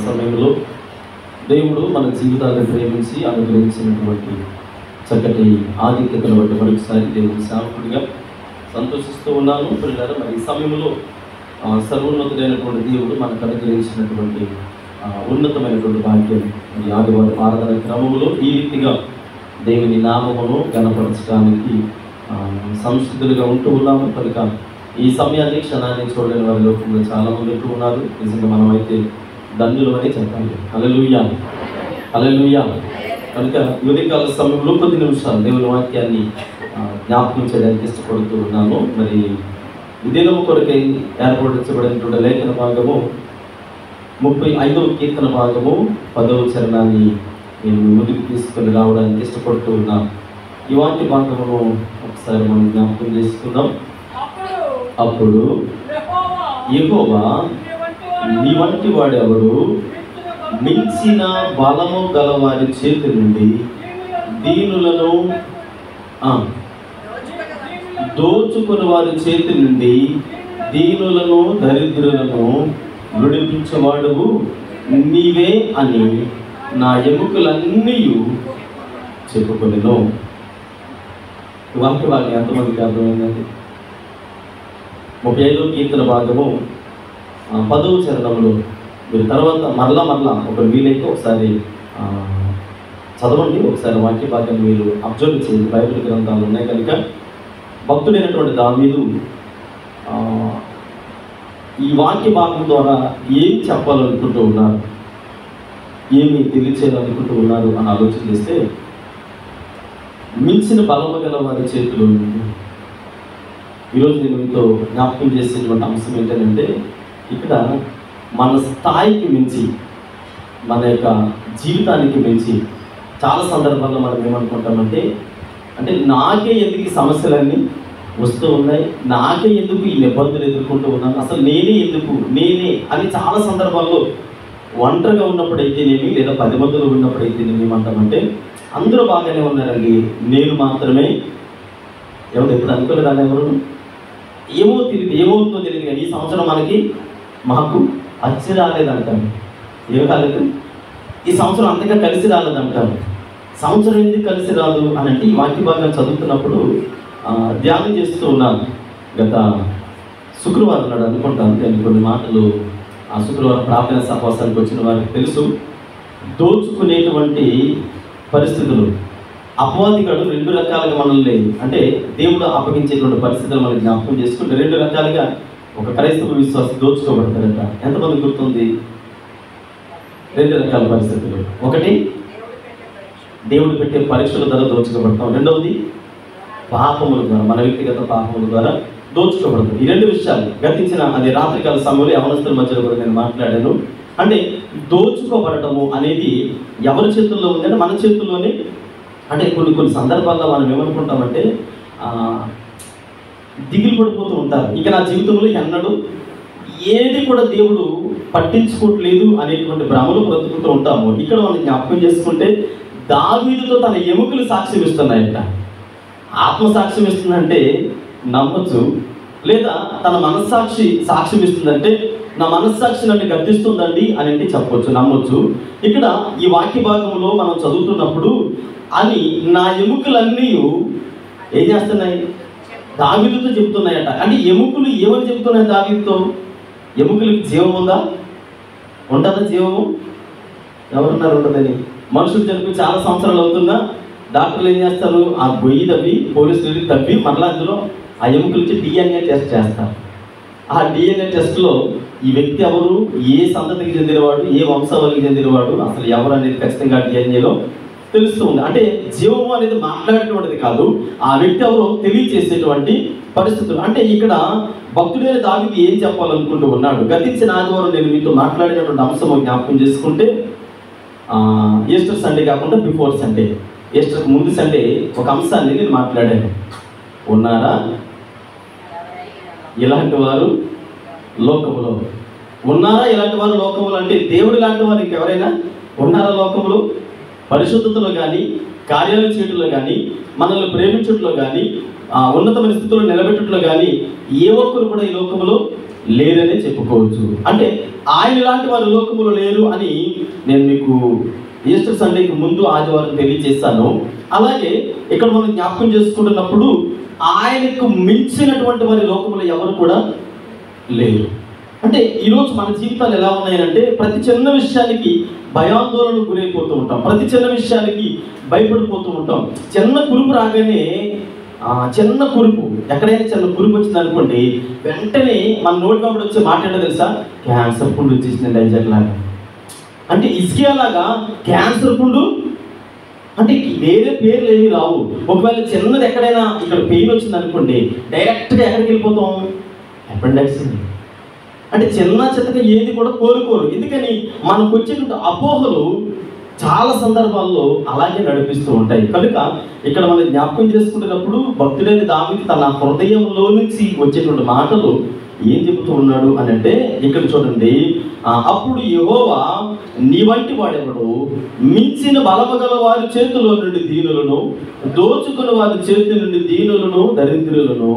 సమయంలో దేవుడు మన జీవితాలను ప్రేమించి అనుగ్రహించినటువంటి చక్కటి ఆధిక్యతను బట్టి మరొకసారి దేవుని సేవకుడిగా సంతోషిస్తూ ఉన్నాను. పిల్లలు మరి ఈ సమయంలో సర్వోన్నతుడైనటువంటి దేవుడు మనకు అనుగ్రహించినటువంటి ఉన్నతమైనటువంటి భాగ్యం ఈ ఆదివారం ఆరాధన క్రమంలో ఈ రీతిగా దేవుని నామమును గణపరచడానికి సంసిద్ధులుగా ఉంటూ ఉన్నాము. కనుక ఈ సమయాన్ని క్షణాన్ని చూడలేని వారి లోకంలో చాలామంది ఉంటూ ఉన్నారు. నిజంగా మనమైతే దండులు అని చెప్పాలి. హల్లెలూయా, హల్లెలూయా. కనుక ఉదయకాల సమయంలో కొద్ది నిమిషాలు దేవుని వాక్యాన్ని జ్ఞాపకం చేయడానికి ఇష్టపడుతూ ఉన్నాను. మరి విధినము కొరకై ఏర్పడించబడినటువంటి లేఖన భాగము 35వ కీర్తన భాగము 10వ చరణాన్ని నేను ముందుకు తీసుకొని రావడానికి ఇష్టపడుతూ ఉన్నాను. ఈ వాక్య భాగమును ఒకసారి మనం జ్ఞాపకం చేసుకుందాం. అప్పుడు యెహోవా నీ వంటి వాడెవరు, మించిన బలము గలవారి చేతి నుండి దీనులను దోచుకుని వారి చేతి నుండి దీనులను దరిద్రులను విడిపించేవాడువు నీవే అని నా ఎముకలన్నీ చెప్పుకొనెను. వాక్య భాగం ఎంతమందికి అర్థమైందండి? 35వ కీర్తన భాగము 10వ చరణంలో మీరు తర్వాత మరలా ఒకరు వీలైతే ఒకసారి చదవండి. ఒకసారి వాక్య భాగం మీరు అబ్జర్వ్ చేయండి. బైబిల్ గ్రంథాలు ఉన్నాయి కనుక భక్తుడైనటువంటి దావీదు ఈ వాక్య భాగం ద్వారా ఏం చెప్పాలనుకుంటూ ఉన్నారు, ఏమి తెలియచేయాలనుకుంటూ ఉన్నారు అని ఆలోచన చేస్తే మించిన బలము గల వారి చేతిలో ఈరోజు నేను మీతో జ్ఞాపకం చేసేటువంటి అంశం ఏంటంటే ఇక్కడ మన స్థాయికి మించి, మన యొక్క జీవితానికి మించి చాలా సందర్భాల్లో మనం ఏమనుకుంటామంటే నాకే ఎందుకు ఈ సమస్యలన్నీ వస్తూ ఉన్నాయి, నాకే ఎందుకు ఈ ఇబ్బందులు ఎదుర్కొంటూ ఉన్నాను, అసలు నేనే అని చాలా సందర్భాల్లో ఒంటరిగా ఉన్నప్పుడైతేనేమి లేదా 10 మందిలో ఉన్నప్పుడైతేనేమి ఏమంటామంటే అందరూ బాగానే ఉన్నారండి, నేను మాత్రమే ఎప్పుడు అనుకోలేదాన్ని ఎవరు ఏమవుతుందో తెలియదు కానీ ఈ సంవత్సరం మాకు వచ్చి రాలేదంటారు. ఏం కాలేదు, ఈ సంవత్సరం అంతగా కలిసి రాలేదంటారు. సంవత్సరం ఎందుకు కలిసి రాదు అని అంటే ఈ వాక్య భాగం చదువుతున్నప్పుడు ధ్యానం చేస్తూ ఉన్నాను. గత శుక్రవారం నాడు అనుకుంటాను నేను కొన్ని మాటలు ఆ శుక్రవారం ప్రార్థన సహవాసానికి వచ్చిన వారికి తెలుసు. దోచుకునేటువంటి పరిస్థితులు, అపవాదిగాడు 2 రకాలుగా మనల్ని దేవుడు అప్పగించేటువంటి పరిస్థితులు మనం జ్ఞాపకం చేసుకుంటే 2 రకాలుగా ఒక క్రైస్తవ విశ్వాసి దోచుకోబడతారట. ఎంతమంది గుర్తుంది? 2 రకాల పరిస్థితులు. ఒకటి దేవుడు పెట్టే పరీక్షల ద్వారా దోచుకోబడతాం. రెండవది పాపముల ద్వారా, మన వ్యక్తిగత పాపముల ద్వారా దోచుకోబడతాం. ఈ 2 విషయాలు గతించిన రాత్రికాల సమయంలో యవనస్తుల మధ్యలో కూడా నేను మాట్లాడాను. దోచుకోబడటము అనేది ఎవరి చేతుల్లో ఉందంటే మన చేతుల్లోనే. కొన్ని సందర్భాల్లో మనం ఏమనుకుంటామంటే దిగులు పడిపోతూ ఉంటారు. ఇక నా జీవితంలో ఎన్నడూ ఏది కూడా దేవుడు పట్టించుకోవట్లేదు అనేటువంటి భ్రమలో బ్రతుకుతూ ఉంటాము. ఇక్కడ మనం జ్ఞాపకం చేసుకుంటే దావీదుతో తన ఎముకలు సాక్ష్యం ఇస్తున్నాయంట. ఆత్మసాక్ష్యం ఇస్తుందంటే నమ్మచ్చు, లేదా తన మనస్సాక్షి సాక్ష్యం ఇస్తుందంటే నా మనస్సాక్షి నన్ను గర్దిస్తుందండి అని చెప్పొచ్చు, నమ్మొచ్చు. ఇక్కడ ఈ వాక్య భాగంలో మనం చదువుతున్నప్పుడు నా ఎముకలన్నీ ఏం చేస్తున్నాయి? దావీదుతో చెప్తున్నాయట. ఎముకలు ఏమని చెప్తున్నాయి దావీదుతో? ఎముకలకి జీవం ఉందా? ఉంటుందా జీవము? ఎవరున్నారు ఉండదని? మనుషులు చనిపోయి చాలా సంవత్సరాలు అవుతున్నా డాక్టర్లు ఏం చేస్తారు? ఆ గొయ్యి తవ్వి, పోలీసులు తవ్వి మరలా అందులో ఆ ఎముకలకి DNA టెస్ట్ చేస్తారు. ఆ DNA టెస్ట్లో ఈ వ్యక్తి ఎవరు, ఏ సంతతికి చెందినవాడు, ఏ వంశావళికి చెందినవాడు, అసలు ఎవరు అనేది ఖచ్చితంగా DNAలో తెలుస్తూ ఉంది. జీవము అనేది మాట్లాడేటువంటిది కాదు, ఆ వ్యక్తి ఎవరో తెలియచేసేటువంటి పరిస్థితులు. ఇక్కడ భక్తుడైన దావీదు ఏం చెప్పాలనుకుంటూ ఉన్నాడు? గతించిన ఆదివారం నేను మీతో మాట్లాడినటువంటి అంశము జ్ఞాపకం చేసుకుంటే ఈస్టర్ సండే కాకుండా బిఫోర్ సండే, ఈస్టర్కి ముందు సండే ఒక అంశాన్ని నేను మాట్లాడాను. ఉన్నారా ఇలాంటి వారు లోకములో? ఉన్నారా ఇలాంటి వారు లోకములు? దేవుడు లాంటి వారు ఇంకెవరైనా ఉన్నారా లోకములో? పరిశుద్ధతలో కానీ, కార్యాలు చేయడంలో కానీ, మనల్ని ప్రేమించడంలో కానీ, ఉన్నతమైన స్థితిలో నిలబెట్టడంలో కానీ ఏ ఒక్కరు కూడా ఈ లోకంలో లేరనే చెప్పుకోవచ్చు. అంటే ఆయన లాంటి వారు లోకములో లేరు అని నేను మీకు ఈస్టర్ సండేకి ముందు ఆదివారం తెలియజేశాను. అలాగే ఇక్కడ మనం జ్ఞాపకం చేసుకుంటున్నప్పుడు ఆయనకు మించినటువంటి వారి లోకములో ఎవరు కూడా లేరు. అంటే ఈరోజు మన జీవితాలు ఎలా ఉన్నాయంటే ప్రతి చిన్న విషయానికి భయాందోళనకు గురైపోతూ ఉంటాం, ప్రతి చిన్న విషయానికి భయపడిపోతూ ఉంటాం. చిన్న కురుపు రాగానే చిన్న కురుపు, ఎక్కడైనా చిన్న కురుపు వచ్చింది అనుకోండి, వెంటనే మన నోటి వెంబడి వచ్చి మాట్లాడే తెలుసా, క్యాన్సర్ పుండు వచ్చేసింది డైజెక్ట్ లాగా. అంటే ఇసుకేలాగా క్యాన్సర్ పుండు అంటే వేరే పేర్లు ఏమి రావు. ఒకవేళ చిన్నది ఎక్కడైనా ఇక్కడ పెయిన్ వచ్చింది అనుకోండి, డైరెక్ట్గా ఎక్కడికి వెళ్ళిపోతాం, అపెండిక్స్. అంటే చిన్న చిత్తగా ఏది కూడా కోరుకోరు. ఎందుకని మనకు వచ్చేటువంటి అపోహలు చాలా సందర్భాల్లో అలాగే నడిపిస్తూ ఉంటాయి. కనుక ఇక్కడ మనం జ్ఞాపకం చేసుకునేటప్పుడు భక్తుడైన దావీదు తన హృదయంలో నుంచి వచ్చేటువంటి మాటలు ఏం చెబుతూ ఉన్నాడు అని అంటే, ఇక్కడ చూడండి, అప్పుడు యెహోవా నీ వంటి వాడెవడు, మించిన బలము గల వారి చేతిలో నుండి దీనులను, దోచుకుని వారి చేతి నుండి దీనులను దరిద్రులను.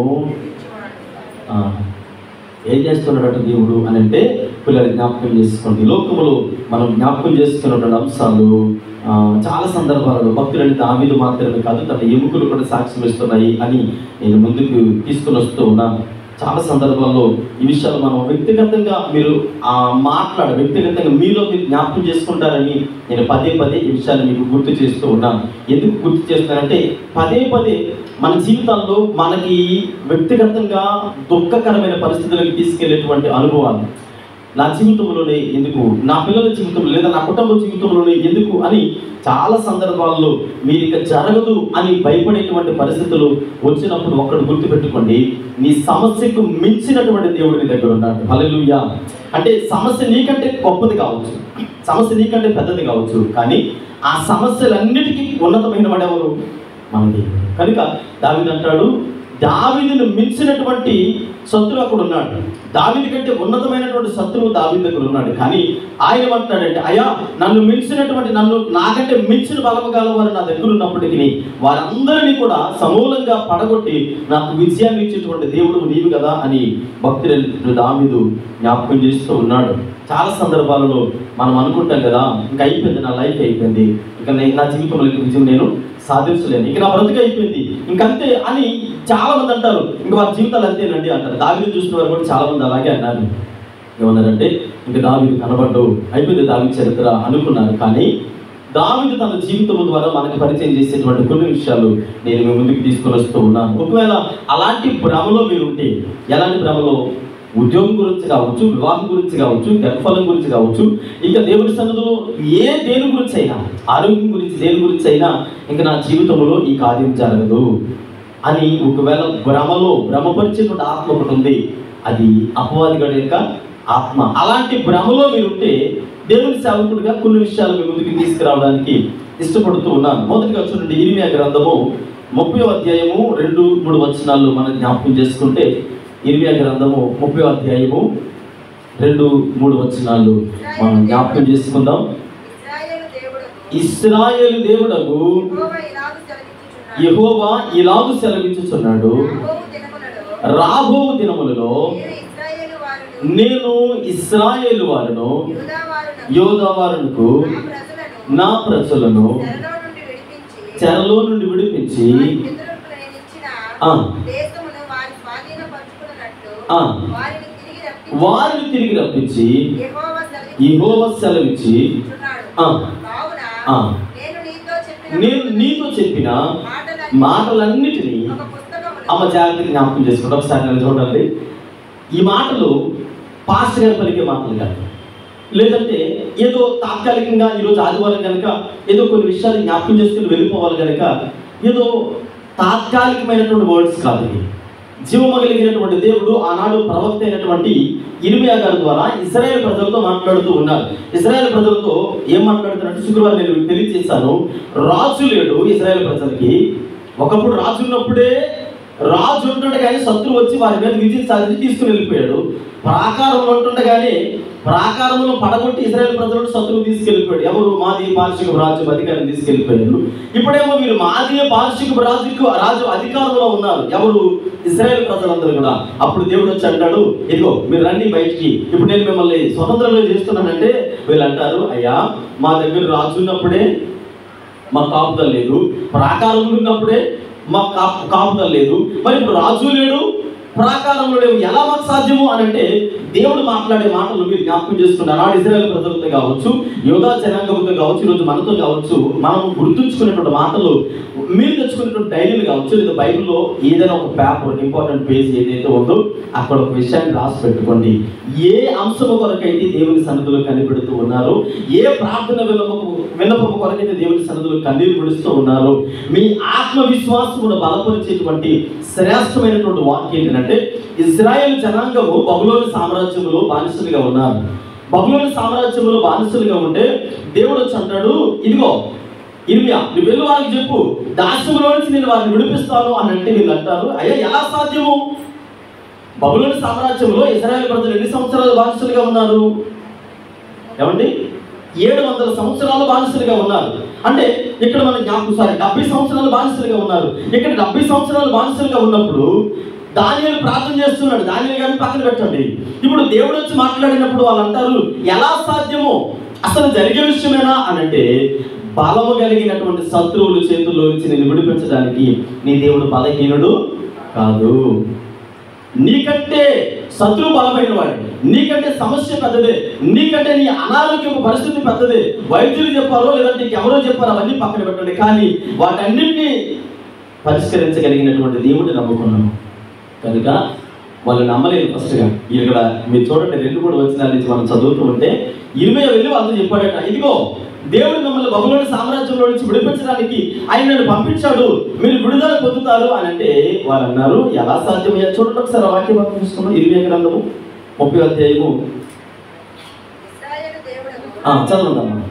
ఏం చేస్తున్నాడట దేవుడు అని అంటే, పిల్లలు జ్ఞాపకం చేసుకోండి. లోకములో మనం జ్ఞాపకం చేసుకున్నటువంటి అంశాలు చాలా సందర్భాలలో భక్తులని దావీదు మాత్రమే కాదు, తన ఎముకలు కూడా సాక్ష్యం ఇస్తున్నాయి అని నేను ముందుకు తీసుకుని వస్తూ ఉన్నాను. చాలా సందర్భాల్లో ఈ విషయాలు మనం వ్యక్తిగతంగా మీరు వ్యక్తిగతంగా మీలో మీరు జ్ఞాపకం చేసుకుంటారని నేను పదే పదే ఈ విషయాలు మీకు గుర్తు చేస్తూ ఉన్నాను. ఎందుకు గుర్తు చేస్తున్నానంటే, పదే పదే మన జీవితాల్లో మనకి వ్యక్తిగతంగా దుఃఖకరమైన పరిస్థితులకు తీసుకెళ్లేటువంటి అనుభవాలు నా జీవితంలోనే ఎందుకు, నా పిల్లల జీవితంలో లేదా నా కుటుంబ జీవితంలోనే ఎందుకు అని చాలా సందర్భాల్లో మీరు ఇక జరగదు అని భయపడేటువంటి పరిస్థితులు వచ్చినప్పుడు ఒక్కడు గుర్తుపెట్టుకోండి, నీ సమస్యకు మించినటువంటి దేవుడు నీ దగ్గర ఉన్నాడు. హల్లెలూయా. అంటే సమస్య నీకంటే గొప్పది కావచ్చు, సమస్య నీకంటే పెద్దది కావచ్చు, కానీ ఆ సమస్యలన్నిటికీ ఉన్నతమైన వాడెవరు, మన దేవుడు. కనుక దావీదు అంటాడు, దావీదును మించినటువంటి శత్రువు అక్కడ ఉన్నాడు, దావీదు కంటే ఉన్నతమైనటువంటి శత్రువు దావీదు దగ్గర ఉన్నాడు. కానీ ఆయన ఏమంటాడంటే, అయ్యా నన్ను మించినటువంటి నాకంటే మించిన బలము గల వారు నా దగ్గర ఉన్నప్పటికీ వారందరినీ కూడా సమూలంగా పడగొట్టి నాకు విజయాన్ని ఇచ్చేటువంటి దేవుడు నీవు కదా అని భక్తుడు దావీదు జ్ఞాపకం చేస్తూ ఉన్నాడు. చాలా సందర్భాలలో మనం అనుకుంటాం కదా, ఇంకా అయిపోయింది, నా లైఫ్ అయిపోయింది, ఇంకా నా జీవితంలో విజయం నేను సాధించలేను, ఇక నా బ్రతుకు అయిపోయింది, ఇంకంతే అని చాలా మంది అంటారు. ఇంకా వారి జీవితాలు అంతేనండి అంటారు. దావీదు చూసిన వారు కూడా చాలా మంది అలాగే అన్నారు. ఏమన్నారంటే, ఇంకా దావీదు కనబడ్డు, అయిపోయింది దావీదు చరిత్ర అనుకున్నారు. కానీ దావీదు తన జీవితం ద్వారా మనకు పరిచయం చేసేటువంటి కొన్ని విషయాలు నేను మీ ముందుకు తీసుకొని వస్తూ ఉన్నాను. ఒకవేళ అలాంటి భ్రమలో మీరు ఉంటే, ఎలాంటి భ్రమలో, ఉద్యోగం గురించి కావచ్చు, వివాహం గురించి కావచ్చు, గర్భఫలం గురించి కావచ్చు, ఇంకా దేవుడి సన్నిధిలో దేని గురించి అయినా, ఆరోగ్యం గురించి దేని గురించి అయినా, ఇంకా నా జీవితంలో ఈ కార్యం జరగదు అని ఒకవేళ భ్రమపరిచేటువంటి ఆత్మ ఒకటి ఉంది, అది అపవాది గడి యొక్క ఆత్మ. అలాంటి భ్రమలో మీరుంటే దేవుని సేవకుడిగా కొన్ని విషయాలు మీ ముందుకు తీసుకురావడానికి ఇష్టపడుతూ ఉన్నాను. మొదటిగా చూడండి, ఇర్మియా గ్రంథము 30వ అధ్యాయము 2-3 వచనాలు మనం జ్ఞాపకం చేసుకుంటే, ఇర్మియా గ్రంథము 30వ అధ్యాయము 2-3 వచనాలు మనం జ్ఞాపకం చేసుకుందాం. ఇశ్రాయేలు దేవుడగు యెహోవా ఇలాగు సెలవించుచున్నాడు, రాబో దినములలో నేను ఇశ్రాయేలు వారును యోధా వారునకు నా ప్రజలను చెరలో నుండి విడిపించి వారిని తిరిగి రప్పించి యెహోవా సెలవిచ్చి, నేను నీతో చెప్పిన మాటలన్నిటినీ జాగ్రత్తగా జ్ఞాపకం చేసుకుంటా. ఒకసారి నేను చూడండి, ఈ మాటలు పాస్టర్ గారు పలికే మాటలు కాదు, లేదంటే ఏదో తాత్కాలికంగా ఈరోజు ఆదివారం కనుక ఏదో కొన్ని విషయాలు జ్ఞాపకం చేసుకుని వెళ్ళిపోవాలి కనుక ఏదో తాత్కాలికమైనటువంటి వర్డ్స్ కాదు. ఇది జీవమగలిగినటువంటి దేవుడు ఆనాడు ప్రవక్త అయినటువంటి ఇర్మియా గారి ద్వారా ఇశ్రాయేలు ప్రజలతో మాట్లాడుతూ ఉన్నారు. ఇశ్రాయేలు ప్రజలతో ఏం మాట్లాడుతున్నట్టు శుక్రవారం నేను తెలియజేశాను. రాజు లేడు ఇశ్రాయేలు ప్రజలకి. ఒకప్పుడు రాజు ఉన్నప్పుడే రాజు ఉంటుండగానే శత్రువు వచ్చి వారి మీద విజయం సాధించి తీసుకుని వెళ్ళిపోయాడు. ప్రాకారంలో ఉంటుండగానే ప్రాకారంలో పడగొట్టి ఇశ్రాయేలు ప్రజలను శత్రువు తీసుకెళ్ళిపోయాడు. ఎవరు? మాదీ పార్షిక రాజు అధికారం తీసుకెళ్ళిపోయాడు. ఇప్పుడేమో వీరు మాదీ పార్షిక రాజు అధికారంలో ఉన్నారు. ఎవరు? ఇశ్రాయేలు ప్రజలందరూ కూడా. అప్పుడు దేవుడు వచ్చి అంటాడు, ఇదిగో మీరు రండి బయటికి, ఇప్పుడు నేను మిమ్మల్ని స్వతంత్రంగా చేస్తున్నానంటే వీళ్ళు అంటారు, అయ్యా మా దగ్గర రాజు ఉన్నప్పుడే మాకు కాపుదల లేదు, ప్రాకారంలో ఉన్నప్పుడే మాకు కాపుదల లేదు, మరి ఇప్పుడు రాజు లేడు, ప్రాకారంలో లేవు, ఎలా మాకు సాధ్యము అని అంటే దేవుడు మాట్లాడే మాటలు మీరు జ్ఞాపకం చేసుకున్నారు. ఆనాడు ఇశ్రాయేలు ప్రజలతో కావచ్చు, యూదా జనాంగంతో కావచ్చు, ఈరోజు మనతో కావచ్చు, మనం గుర్తుంచుకునేటువంటి మాటలు, మీరు తెచ్చుకునేటువంటి డైరీలు కావచ్చు, లేదా బైబిల్లో ఏదైనా ఒక పేపర్ ఇంపార్టెంట్ పేజ్ ఏదైతే ఉందో అక్కడ ఒక విషయాన్ని రాసి పెట్టుకోండి. ఏ అంశము కొరకైతే దేవుని సన్నిధిలో కనిపెడుతూ ఉన్నారో, ఏ ప్రార్థన విన్నపము కొరకైతే దేవుని సన్నిధిలో కన్నీరు విడుస్తూ ఉన్నారో, మీ ఆత్మవిశ్వాసమును బలపరిచేటువంటి శ్రేష్టమైనటువంటి వాక్యం ఏంటంటే, ఇశ్రాయేలు జనాంగము బబులోను సామ్రాజ్యంలో బానిసలుగా ఉన్నారు. బబులోను సామ్రాజ్యంలో బానిసలుగా ఉంటే దేవుడు వచ్చి అంటాడు, ఇదిగో ఇర్మియా నువ్వు వెళ్ళి వారికి చెప్పు, దాస్యములో నుంచి నేను వారిని విడిపిస్తాను అని అంటే వీళ్ళు అంటారు, అయ్యా ఎలా సాధ్యము? బబులోను సామ్రాజ్యంలో ఇశ్రాయేలు ప్రజలు ఎన్ని సంవత్సరాలు బానిసలుగా ఉన్నారు? ఏమండి? 700 సంవత్సరాలు బానిసలుగా ఉన్నారు. అంటే ఇక్కడ మన జ్ఞాపకం 70 సంవత్సరాలు బానిసలుగా ఉన్నారు. ఇక్కడ 70 సంవత్సరాలు బానిసలుగా ఉన్నప్పుడు దానియేలు ప్రార్థన చేస్తున్నాడు. దానియేలు గారిని పక్కన పెట్టండి. ఇప్పుడు దేవుడు వచ్చి మాట్లాడినప్పుడు వాళ్ళు అంటారు, ఎలా సాధ్యమో, అసలు జరిగే విషయమేనా అని అంటే, బలము కలిగినటువంటి శత్రువుల చేతుల్లో నుంచి నేను విడిపించడానికి నీ దేవుడు బలహీనుడు కాదు. నీకంటే శత్రువు బలమైన వాడు, నీకంటే సమస్య పెద్దదే, నీకంటే నీ అనారోగ్యపు పరిస్థితి పెద్దదే. వైద్యులు చెప్పారో లేదంటే ఎవరో చెప్పారో అవన్నీ పక్కన పెట్టండి, కానీ వాటన్నింటినీ పరిష్కరించగలిగినటువంటి దేవుడిని నమ్ముకున్నాము కనుక వాళ్ళు నమ్మలేదు. ఫస్ట్గా ఇక్కడ మీరు చూడండి, 2-3 వచనాల నుంచి మనం చదువుతూ ఉంటే, ఇర్మియా వెళ్ళి వాళ్ళతో చెప్పాడట, ఇదిగో దేవుడు మిమ్మల్ని బబులోను సామ్రాజ్యంలో నుంచి విడిపించడానికి ఆయన నన్ను పంపించాడు, మీరు విడుదల పొందుతారు అని అంటే వాళ్ళు అన్నారు, ఎలా సాధ్యమయ్యా? చూడండి ఒకసారి వాక్యం చూసుకున్నాం. ఇర్మియా గ్రంథము 30వ అధ్యాయము చదవండి.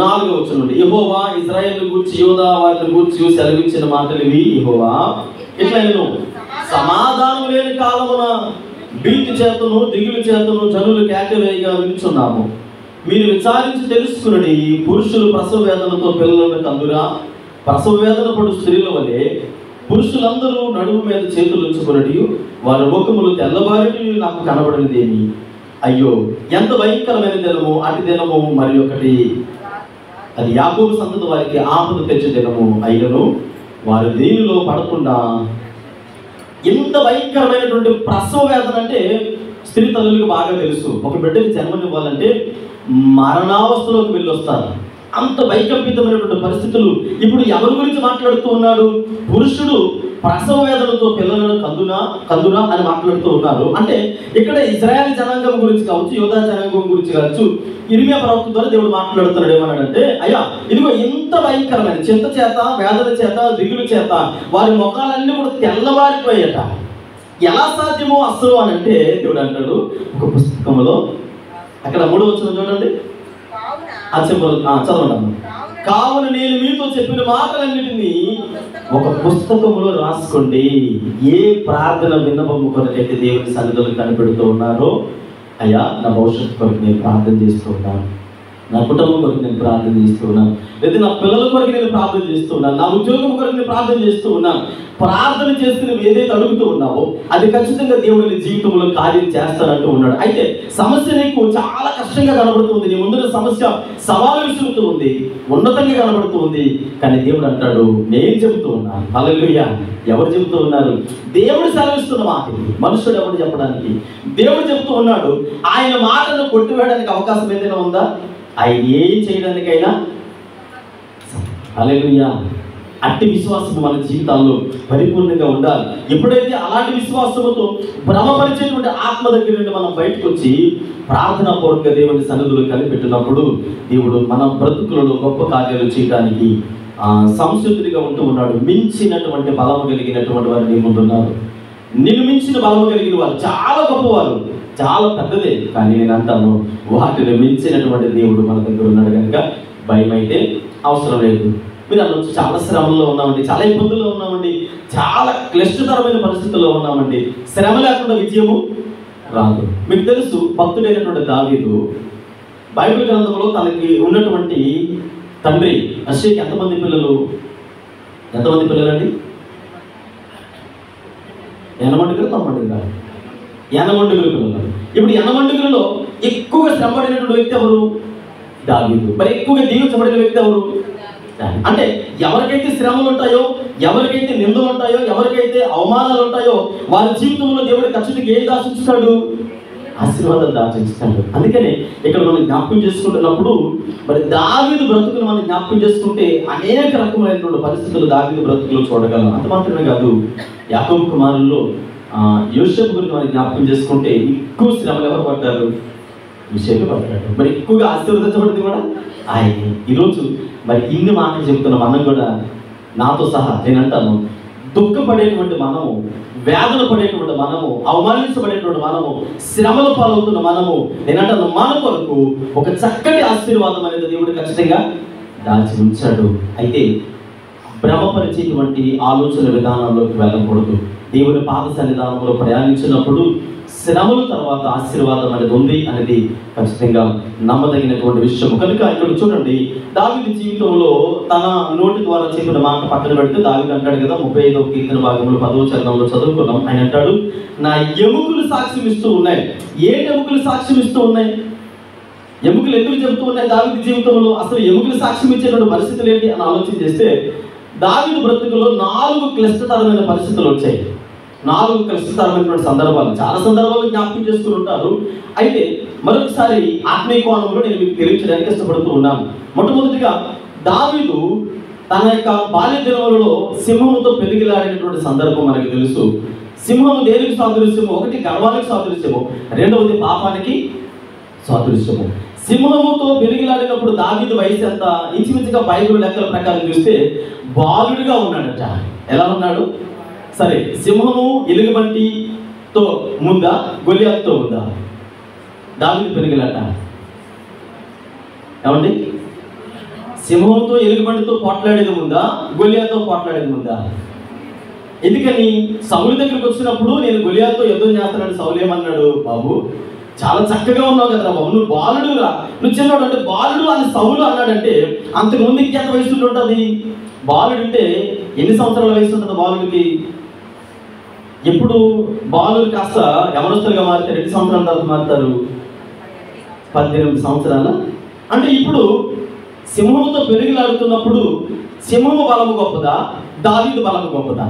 4వ వచనం నుండి, యెహోవా ఇశ్రాయేలును గూర్చి యూదా వారిని గూర్చి సెలవిచ్చిన మాటలు ఇవి. యెహోవా ఇట్లా నేను సమాధానం లేని కాలమున భీతి చేతను దిగులు చేతను జనులు కేకవేయగా వినుచున్నాము. మీరు విచారించి తెలుసుకుని, పురుషులు ప్రసవ వేదనతో పిల్లలను కందురా, ప్రసవ వేదన పడు స్త్రీల వలె పురుషులందరూ నడుము మీద చేతులు ఉంచుకున్నట్టు వారి ముఖములు తెల్లవారి నాకు కనబడినదేమి. అయ్యో ఎంత భయంకరమైన దినము అటు దినము, మరి ఒకటి అది యాకోబు సంతతి వారికి ఆపద తెచ్చే దినము. అయినను వారు దీనిలో పడకుండా. ఎంత భయంకరమైనటువంటి ప్రసవ వేదన అంటే స్త్రీ తల్లులకు బాగా తెలుసు. ఒక బిడ్డకి జన్మనివ్వాలంటే మరణావస్థలోకి వెళ్ళి వస్తారు. అంత వైకల్పితమైనటువంటి పరిస్థితులు. ఇప్పుడు ఎవరి గురించి మాట్లాడుతూ ఉన్నాడు? పురుషుడు ప్రసవ వేదనతో పిల్లలను కందునా అని మాట్లాడుతూ ఉన్నారు. అంటే ఇక్కడ ఇశ్రాయేల్ జనాంగం గురించి కావచ్చు, యూదా జనాంగం గురించి కావచ్చు, ఇర్మియా ప్రవక్త ద్వారా దేవుడు మాట్లాడుతున్నాడు. ఏమన్నాడంటే, అయ్యా ఇదిగో ఇంత భయంకరమైన చింత చేత, వేదన చేత, దిగులు చేత వారి ముఖాలన్నీ కూడా తెల్లవారిపోయాట. ఎలా సాధ్యమో అసలు అని అంటే దేవుడు అంటాడు ఒక పుస్తకంలో, అక్కడ 3వ వచనం చూడండి, చదవండి. కావున నేను మీతో చెప్పిన మాటలన్నిటినీ ఒక పుస్తకంలో రాసుకోండి. ఏ ప్రార్థన విన్నపము కొరకైతే దేవుని సన్నిధిలో కనిపెడుతూ ఉన్నారో, అయ్యా నా భవిష్యత్తు కొరకు నేను ప్రార్థన చేస్తూ ఉన్నాను, నా కుటుంబం కొరకు నేను ప్రార్థన చేస్తూ ఉన్నాను, లేదా నా పిల్లల కొరకు నేను ప్రార్థన చేస్తూ ఉన్నాను, నా ఉద్యోగం కొరకు నేను ప్రార్థన చేస్తూ ఉన్నాను. ప్రార్థన చేసి నువ్వు ఏదైతే అడుగుతూ ఉన్నావో అది ఖచ్చితంగా దేవుడు నీ జీవితంలో కార్యం చేస్తానంటూ ఉన్నాడు. అయితే సమస్య నీకు చాలా కష్టంగా కనబడుతుంది, నీ ముందున్న సమస్య సవాలు విసురుతూ ఉంది, ఉన్నతంగా కనబడుతూ ఉంది. కానీ దేవుడు అంటాడు, నేను చెబుతూ ఉన్నాను. హల్లెలూయా. ఎవరు చెబుతూ ఉన్నారు? దేవుడు సెలవిస్తున్న మాట. మనుషుడు ఎవరు చెప్పడానికి? దేవుడు చెబుతూ ఉన్నాడు. ఆయన మాటను కొట్టివేయడానికి అవకాశం ఏదైనా ఉందా? ఆయన ఏం చేయడానికైనా. హల్లెలూయా. అట్టి విశ్వాసం మన జీవితాల్లో పరిపూర్ణంగా ఉండాలి. ఎప్పుడైతే అలాంటి విశ్వాసంతో భ్రమపరిచేటువంటి ఆత్మ దగ్గర నుండి మనం బయటకు వచ్చి ప్రార్థనాపూర్వకంగా దేవుని సన్నిధిలో కనిపెట్టినప్పుడు దేవుడు మన బ్రతుకులలో గొప్ప కార్యాలు చేయడానికి సంసిద్ధుడిగా ఉంటూ ఉన్నాడు. మించినటువంటి బలము కలిగినటువంటి వారు నీ ముందున్నారు. నిన్ను మించిన బలము కలిగిన వారు చాలా గొప్పవారు, చాలా పెద్దదే. కానీ నేను అంటాను, వాటిని మించినటువంటి దేవుడు మన దగ్గర ఉన్నాడు కనుక భయం అయితే అవసరం లేదు. మీరు అనొచ్చు, చాలా శ్రమల్లో ఉన్నామండి, చాలా ఇబ్బందుల్లో ఉన్నామండి, చాలా క్లిష్టతరమైన పరిస్థితుల్లో ఉన్నామండి, శ్రమ లేకుండా విజయము రాదు. మీకు తెలుసు, భక్తుడైనటువంటి దావీదు బైబిల్ గ్రంథంలో తనకి ఉన్నటువంటి తండ్రి అషేకి ఎంతమంది పిల్లలండి? 80 పిల్లలు. ఇప్పుడు 80 ఎక్కువగా శ్రమపడినటువంటి వ్యక్తి ఎవరు? దావీదు. మరి ఎక్కువగా దీవించబడిన వ్యక్తి ఎవరు? అంటే ఎవరికైతే శ్రమలు ఉంటాయో, ఎవరికైతే నిందలు ఉంటాయో, ఎవరికైతే అవమానాలు ఉంటాయో, వారి జీవితంలో దేవుడు ఖచ్చితంగా ఏం దాచించుతాడు? ఆశీర్వాదాలు దాచించుతాడు. అందుకని ఇక్కడ మనం జ్ఞాపకం చేసుకుంటున్నప్పుడు మరి దావీదు బ్రతుకును మనం జ్ఞాపకం చేసుకుంటే అనేక రకమైనటువంటి పరిస్థితులు దావీదు బ్రతుకులో చూడగలం. అంత మాత్రమే కాదు, యాకోబు కుమారుల్లో యోసేపు గురించి మనం జ్ఞాపకం చేసుకుంటే ఎక్కువ శ్రమలు ఎవరు పడ్డారు? యోసేపు పడ్డాడు. మరి ఎక్కువగా ఆశీర్వదించబడింది కూడా ఆయనే. ఈరోజు మరి ఇన్ని మాటలు చెబుతున్న మనం కూడా, నాతో సహా నేను అంటాను, దుఃఖపడేటువంటి మనము, వేదన పడేటువంటి మనము, అవమానించబడేటువంటి మనము, శ్రమల పాలవుతున్న మనము, నేనంటాను మన కొరకు ఒక చక్కటి ఆశీర్వాదం అనేది దేవుడు ఖచ్చితంగా దాచి ఉంచాడు. అయితే భ్రమపరిచేటువంటి ఆలోచన విధానంలోకి వెళ్ళకూడదు. దేవుని పాద సన్నిధానంలో ప్రయాణించినప్పుడు శ్రమల తర్వాత ఆశీర్వాదం అనేది ఉంది అనేది ఖచ్చితంగా నమ్మదగినటువంటి విషయం. కనుక ఇక్కడ చూడండి, దావీదు జీవితంలో తన నోటి ద్వారా చెప్పిన మాట పక్కన పెడితే దావీదు అంటాడు కదా, 35వ కీర్తన భాగంలో 10వ చరణంలో చదువుకున్నాం. ఆయన అంటాడు, నా ఎముకలు సాక్ష్యం ఇస్తూ ఉన్నాయి. ఏ ఎముకలు సాక్ష్యం ఇస్తూ ఉన్నాయి? ఎముకలు ఎందుకు చెబుతూ ఉన్నాయి దావీదు జీవితంలో? అసలు ఎముకలు సాక్ష్యం ఇచ్చేటువంటి పరిస్థితులు ఏంటి అని ఆలోచన చేస్తే, దావీదు బ్రతుకులో 4 క్లిష్టతరమైన పరిస్థితులు వచ్చాయి. 4 క్లిష్టతరమైనటువంటి సందర్భాలు, చాలా సందర్భాలు జ్ఞాపకం చేసుకుని ఉంటారు. అయితే మరొకసారి ఆత్మీయ కోణంలో నేను మీకు తెలియజేయడానికి ఇష్టపడుతూ ఉన్నాను. మొట్టమొదటిగా దావీదు తన యొక్క బాల్య దినములలో సింహముతో పెరిగిలాడినటువంటి సందర్భం మనకు తెలుసు. సింహము దేనికి సాదృశ్యము? ఒకటి గర్వానికి సాదృశ్యము, రెండవది పాపానికి సాదృశ్యము. సింహముతో పెరిగిలాడినప్పుడు దావీదు వయసు ఎంత? ఇంచుమించుగా బైబిల్ లెక్కల ప్రకారం చూస్తే బాలుడిగా ఉన్నాడట. ఎలా ఉన్నాడు? సరే, సింహము ఎలుగుబంటితో ముందా, గొలియాతుతో ఉందా? దావీదు పెరిగిలాట ఏమండి? సింహంతో ఎలుగుబంటితో పోట్లాడేది ముందా, గొలియాతుతో పోట్లాడేది ముందా? ఎందుకని? సౌలు దగ్గరికి వచ్చినప్పుడు నేను గొలియాతుతో యుద్ధం చేస్తానని సౌలు ఏమన్నాడు? బాబు చాలా చక్కగా ఉన్నావు కదరా బాబు, నువ్వు బాలుడురా, నువ్వు చిన్నవాడు అంటే బాలుడు అని సౌలు అన్నాడంటే అంతకుముందు ఇంకెంత వయసు ఉంటుంది? బాలుడు అంటే ఎన్ని సంవత్సరాల వయసు ఉంటుంది బాలుడికి? ఎప్పుడు బాలుడు కాస్త యవనస్తులుగా మారితే 2 సంవత్సరాల తర్వాత మారుతారు? 18 సంవత్సరాల. అంటే ఇప్పుడు సింహముతో పెరిగిలాడుతున్నప్పుడు సింహము బలము గొప్పదా, దావీదు బలము గొప్పదా?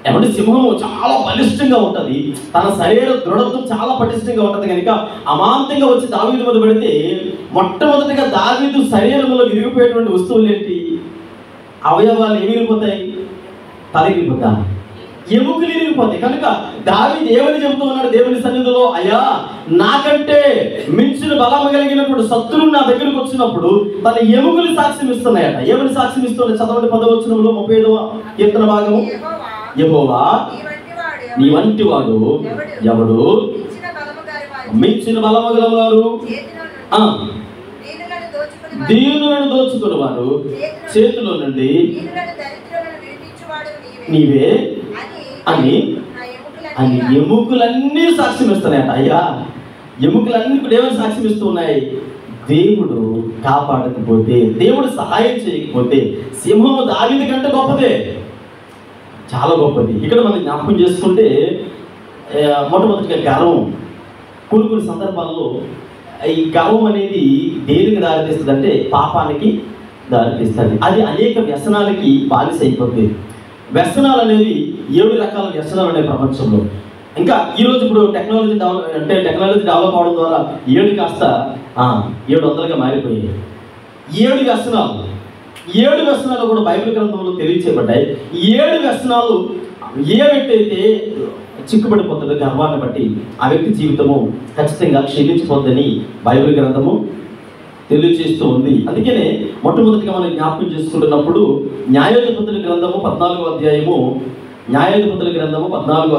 ఏమంటే సింహము చాలా బలిష్టంగా ఉంటుంది, తన శరీర దృఢత్వం చాలా పటిష్టంగా ఉంటుంది. కనుక అమాంతంగా వచ్చి దావీదు మీద పెడితే మొట్టమొదటిగా దావీదు శరీరంలో విరిగిపోయేటువంటి వస్తువులు ఏంటి? అవయవాలు ఏమి విరిగిపోతాయి? తలగిరిపోతా, ఎముకలు విరిగిపోతాయి. కనుక దావీదు ఏమని చెబుతూ ఉన్నాడు దేవుని సన్నిధిలో? అయ్యా, నాకంటే మించిన బలము కలిగినప్పుడు శత్రువు నా దగ్గరకు వచ్చినప్పుడు తన ఎముకలు సాక్ష్యం ఇస్తున్నాయట. ఏమని సాక్ష్యం ఇస్తున్నాయి? చదవండి 10వ వచనంలో 35వ కీర్తన భాగము. యెహోవా నీ వంటి వాడు ఎవడు? మించిన బలము గలవారు, దీనులను దోచుకుని వారు చేతిలో నుండి నీవే అని ఎముకలన్నీ సాక్ష్యం ఇస్తున్నాయట. అయ్యా, ఎముకలన్నీ కూడా ఏమైనా సాక్ష్యం ఇస్తూ ఉన్నాయి? దేవుడు కాపాడకపోతే, దేవుడు సహాయం చేయకపోతే సింహము దావీదు కంటే గొప్పదే, చాలా గొప్పది. ఇక్కడ మనం జ్ఞాపకం చేసుకుంటే మొట్టమొదటిగా గర్వం. కొన్ని సందర్భాల్లో ఈ గర్వం అనేది దేనికి దారితీస్తుంది అంటే పాపానికి దారితీస్తుంది. అది అనేక వ్యసనాలకి బానిస అయిపోతుంది. వ్యసనాలు అనేవి 7 రకాల వ్యసనాలు ఉన్నాయి ప్రపంచంలో. ఇంకా ఈరోజు ఇప్పుడు టెక్నాలజీ డెవలప్ అవడం ద్వారా 7 కాస్త 700గా మారిపోయాయి. 7 వ్యసనాలు కూడా బైబిల్ గ్రంథంలో తెలియచేయబడ్డాయి. 7 వ్యసనాలు ఏ వ్యక్తి అయితే చిక్కుబడిపోతుందో గర్వాన్ని బట్టి ఆ వ్యక్తి జీవితము ఖచ్చితంగా క్షీణించిపోతుందని బైబిల్ గ్రంథము తెలియజేస్తూ ఉంది. అందుకనే మొట్టమొదటిగా మనం జ్ఞాపకం చేసుకుంటున్నప్పుడు న్యాయాధిపతుల గ్రంథము 14వ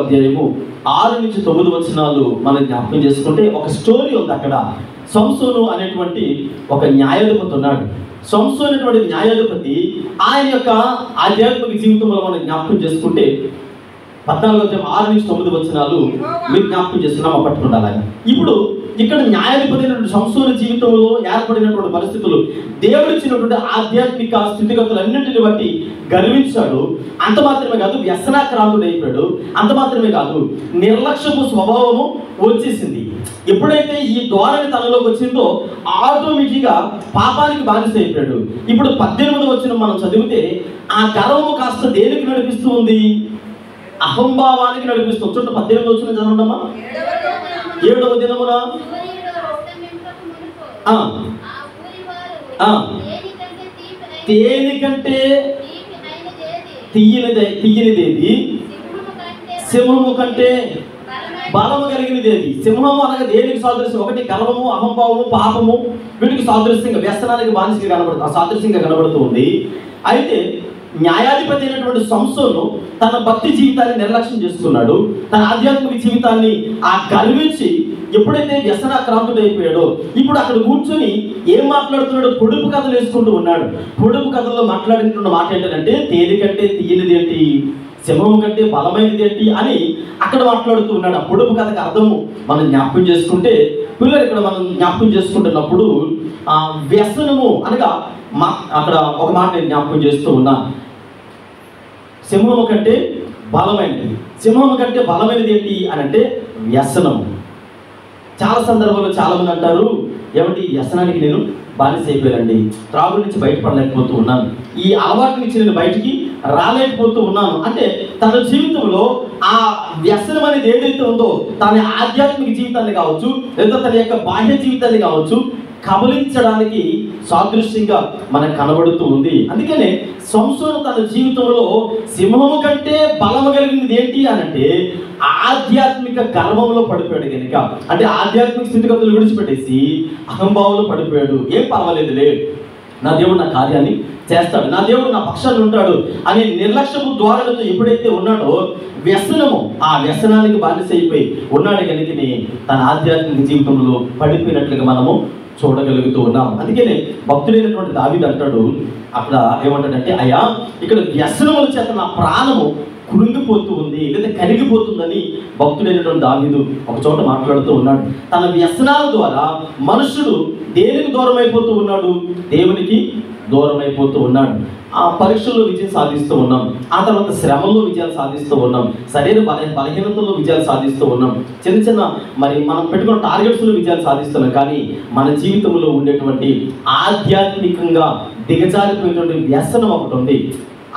అధ్యాయము 6 నుంచి 9 వచనాలు మనం జ్ఞాపకం చేసుకుంటే ఒక స్టోరీ ఉంది. అక్కడ సంసోను అనేటువంటి ఒక న్యాయాధిపతి ఉన్నాడు. సంసోను అనేటువంటి న్యాయాధిపతి ఆయన యొక్క ఆధ్యాత్మిక జీవితంలో మనం జ్ఞాపకం చేసుకుంటే 14:6-9 మీరు జ్ఞాపకం చేసుకున్నామా పట్టుకుంటారు. ఇప్పుడు ఇక్కడ న్యాయాధిపతి అయినటువంటి సంసోను జీవితంలో ఏర్పడినటువంటి పరిస్థితులు, దేవుడిచ్చినటువంటి ఆధ్యాత్మిక స్థితిగతులన్నింటిని బట్టి గర్వించాడు. అంత మాత్రమే కాదు, వ్యసనాక్రాంతుడు అయిపోయాడు. అంత మాత్రమే కాదు, నిర్లక్ష్యపు స్వభావము వచ్చేసింది. ఎప్పుడైతే ఈ ధోరణి తనలోకి వచ్చిందో ఆటోమేటిక్గా పాపానికి బానిస అయిపోయాడు. ఇప్పుడు 18వ వచనం మనం చదివితే ఆ గర్వము కాస్త దేనికి నడిపిస్తూ ఉంది? అహంభావానికి నడిపిస్తుంది. చుట్టూ 18వ వచనం చదవండమ్మా. 7వ దినమున తేనికంటే తీయనిదేది, సింహము కంటే బలము కలిగినదేది. సింహము అనగా దేనికి సాదృశ్యం? ఒకటి గర్వము, అహంభావము, పాపము, వీటికి సాదృశ్యంగా, వ్యసనానికి బానిసగా కనబడుతుంది, సాదృశ్యంగా కనబడుతూ ఉంది. అయితే న్యాయాధిపతి అయినటువంటి సంసోను తన భక్తి జీవితాన్ని నిర్లక్ష్యం చేసుకున్నాడు. తన ఆధ్యాత్మిక జీవితాన్ని గర్వించి ఎప్పుడైతే వ్యసనాక్రాంతుడు అయిపోయాడో ఇప్పుడు అక్కడ కూర్చొని ఏం మాట్లాడుతున్నాడు? పొడుపు కథలు వేసుకుంటూ ఉన్నాడు. పొడుపు కథల్లో మాట్లాడుతున్న మాట ఏంటంటే తేలికంటే తీయనిది ఏంటి, సింహము కంటే బలమైనది ఏంటి అని అక్కడ మాట్లాడుతూ ఉన్నాడు. ఆ పొడుపు కథకు అర్థము మనం జ్ఞాపకం చేసుకుంటే, పిల్లలు ఇక్కడ మనం జ్ఞాపకం చేసుకుంటున్నప్పుడు వ్యసనము అనగా అక్కడ ఒక మాట నేను జ్ఞాపకం చేస్తూ ఉన్నా. సింహము కంటే బలమైనది, సింహము కంటే బలమైనది ఏంటి అని అంటే వ్యసనము. చాలా సందర్భాల్లో చాలామంది అంటారు, ఏమంటే ఈ వ్యసనానికి నేను బానిస అయిపోయానండి, త్రాగు నుంచి బయటపడలేకపోతూ ఉన్నాను, ఈ అలవాటు నుంచి నేను బయటికి రాలేకపోతూ ఉన్నాను అంటే తన జీవితంలో ఆ వ్యసనం అనేది ఏదైతే ఉందో తన ఆధ్యాత్మిక జీవితాన్ని కావచ్చు, లేదా తన యొక్క బాహ్య జీవితాన్ని కావచ్చు, కబలించడానికి సాదృశ్యంగా మనకు కనబడుతూ ఉంది. అందుకనే సంసోను తన జీవితంలో సింహము కంటే బలము కలిగినది ఏంటి అని అంటే ఆధ్యాత్మిక గర్వంలో పడిపోయాడు కనుక, అంటే ఆధ్యాత్మిక స్థితిగతులు విడిచిపెట్టేసి అహంభావంలో పడిపోయాడు. ఏం పర్వాలేదులే, నా దేవుడు నా కార్యాన్ని చేస్తాడు, నా దేవుడు నా పక్షాన్ని ఉంటాడు అనే నిర్లక్ష్యపు ద్వారాలతో ఎప్పుడైతే ఉన్నాడో వ్యసనము, ఆ వ్యసనానికి బానిస అయిపోయి ఉన్నాడు కనుకని తన ఆధ్యాత్మిక జీవితంలో పడిపోయినట్లుగా మనము చూడగలుగుతూ ఉన్నాం. అందుకనే భక్తుడైనటువంటి దావీదు అంటాడు, అక్కడ ఏమంటాడంటే, అయ్యా ఇక్కడ వ్యసనముల చేత నా ప్రాణము కురింగిపోతూ ఉంది లేదా కరిగిపోతుందని భక్తుడైనటువంటి దావీదు ఒక చోట మాట్లాడుతూ ఉన్నాడు. తన వ్యసనాల ద్వారా మనుషుడు దేనికి దూరం అయిపోతూ ఉన్నాడు? దేవునికి దూరం అయిపోతూ ఉన్నాడు. ఆ పరీక్షల్లో విజయం సాధిస్తూ ఉన్నాం, ఆ తర్వాత శ్రమల్లో విజయాలు సాధిస్తూ ఉన్నాం, సరైన బలహీనతల్లో విజయాలు సాధిస్తూ ఉన్నాం, చిన్న చిన్న మరి మనం పెట్టుకున్న టార్గెట్స్లో విజయాలు సాధిస్తున్నాం. కానీ మన జీవితంలో ఉండేటువంటి ఆధ్యాత్మికంగా దిగజారిపోయేటువంటి వ్యసనం ఒకటి ఉంది.